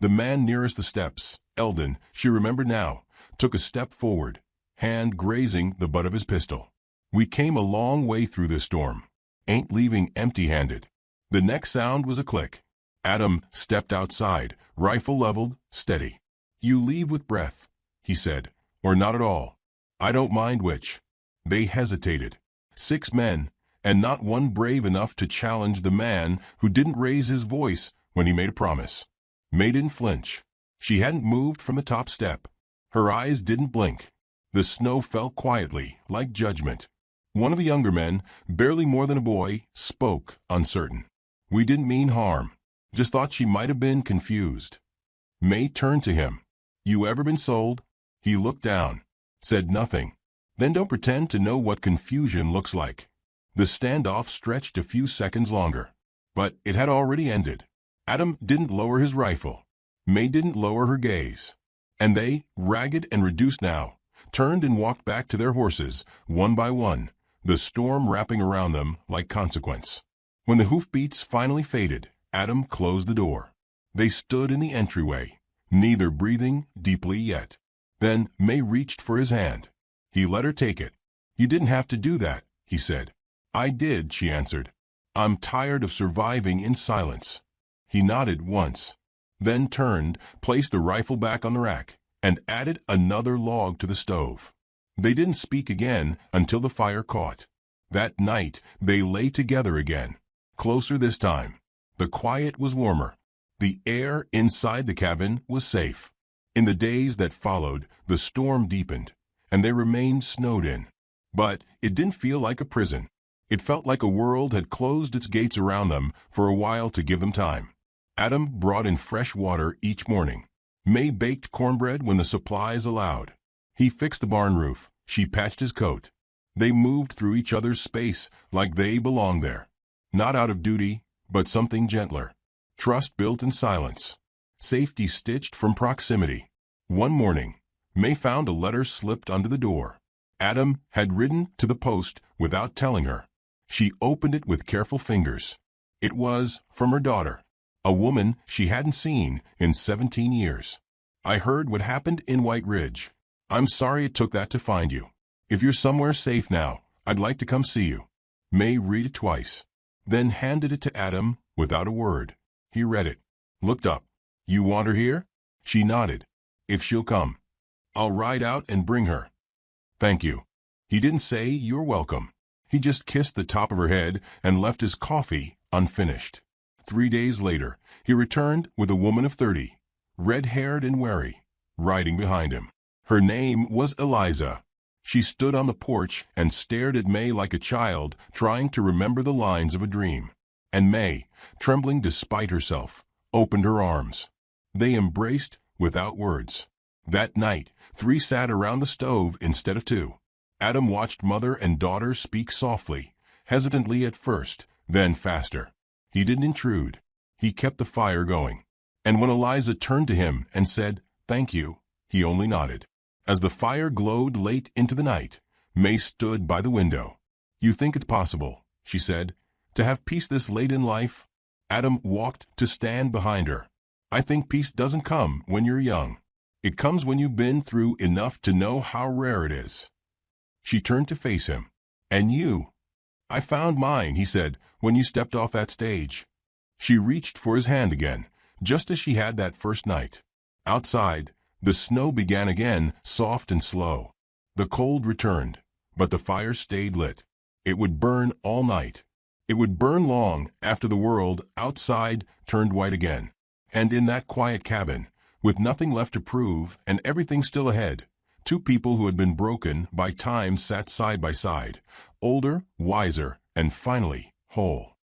Speaker 1: The man nearest the steps, Eldon, she remembered now, took a step forward, hand grazing the butt of his pistol. "We came a long way through this storm. Ain't leaving empty-handed." The next sound was a click. Adam stepped outside, rifle leveled, steady. "You leave with breath," he said, "or not at all. I don't mind which." They hesitated. 6 men, and not one brave enough to challenge the man who didn't raise his voice when he made a promise. May didn't flinch. She hadn't moved from the top step. Her eyes didn't blink. The snow fell quietly, like judgment. One of the younger men, barely more than a boy, spoke, uncertain. "We didn't mean harm. Just thought she might have been confused." May turned to him. "You ever been sold?" He looked down, said nothing. "Then don't pretend to know what confusion looks like." The standoff stretched a few seconds longer. But it had already ended. Adam didn't lower his rifle. May didn't lower her gaze. And they, ragged and reduced now, turned and walked back to their horses, one by one, the storm wrapping around them like consequence. When the hoofbeats finally faded, Adam closed the door. They stood in the entryway, neither breathing deeply yet. Then May reached for his hand. He let her take it. "You didn't have to do that," he said. "I did," she answered. "I'm tired of surviving in silence." He nodded once, then turned, placed the rifle back on the rack, and added another log to the stove. They didn't speak again until the fire caught. That night they lay together again, closer this time. The quiet was warmer. The air inside the cabin was safe. In the days that followed, the storm deepened, and they remained snowed in. But it didn't feel like a prison. It felt like a world had closed its gates around them for a while to give them time. Adam brought in fresh water each morning. May baked cornbread when the supplies allowed. He fixed the barn roof. She patched his coat. They moved through each other's space like they belonged there. Not out of duty, but something gentler. Trust built in silence. Safety stitched from proximity. One morning, May found a letter slipped under the door. Adam had ridden to the post without telling her. She opened it with careful fingers. It was from her daughter, a woman she hadn't seen in 17 years. "I heard what happened in White Ridge. I'm sorry it took that to find you. If you're somewhere safe now, I'd like to come see you." May read it twice, then handed it to Adam without a word. He read it, looked up. "You want her here?" She nodded. "If she'll come. I'll ride out and bring her." "Thank you." He didn't say you're welcome. He just kissed the top of her head and left his coffee unfinished. 3 days later, he returned with a woman of 30, red-haired and wary, riding behind him. Her name was Eliza. She stood on the porch and stared at May like a child trying to remember the lines of a dream. And May, trembling despite herself, opened her arms. They embraced without words. That night, 3 sat around the stove instead of 2. Adam watched mother and daughter speak softly, hesitantly at first, then faster. He didn't intrude. He kept the fire going. And when Eliza turned to him and said, "Thank you," he only nodded. As the fire glowed late into the night, May stood by the window. "You think it's possible," she said, "to have peace this late in life?" Adam walked to stand behind her. "I think peace doesn't come when you're young. It comes when you've been through enough to know how rare it is." She turned to face him. "And you?" "I found mine," he said, "when you stepped off that stage." She reached for his hand again, just as she had that first night. Outside, the snow began again, soft and slow. The cold returned, but the fire stayed lit. It would burn all night. It would burn long after the world outside turned white again. And in that quiet cabin, with nothing left to prove and everything still ahead, 2 people who had been broken by time sat side by side, older, wiser, and finally whole.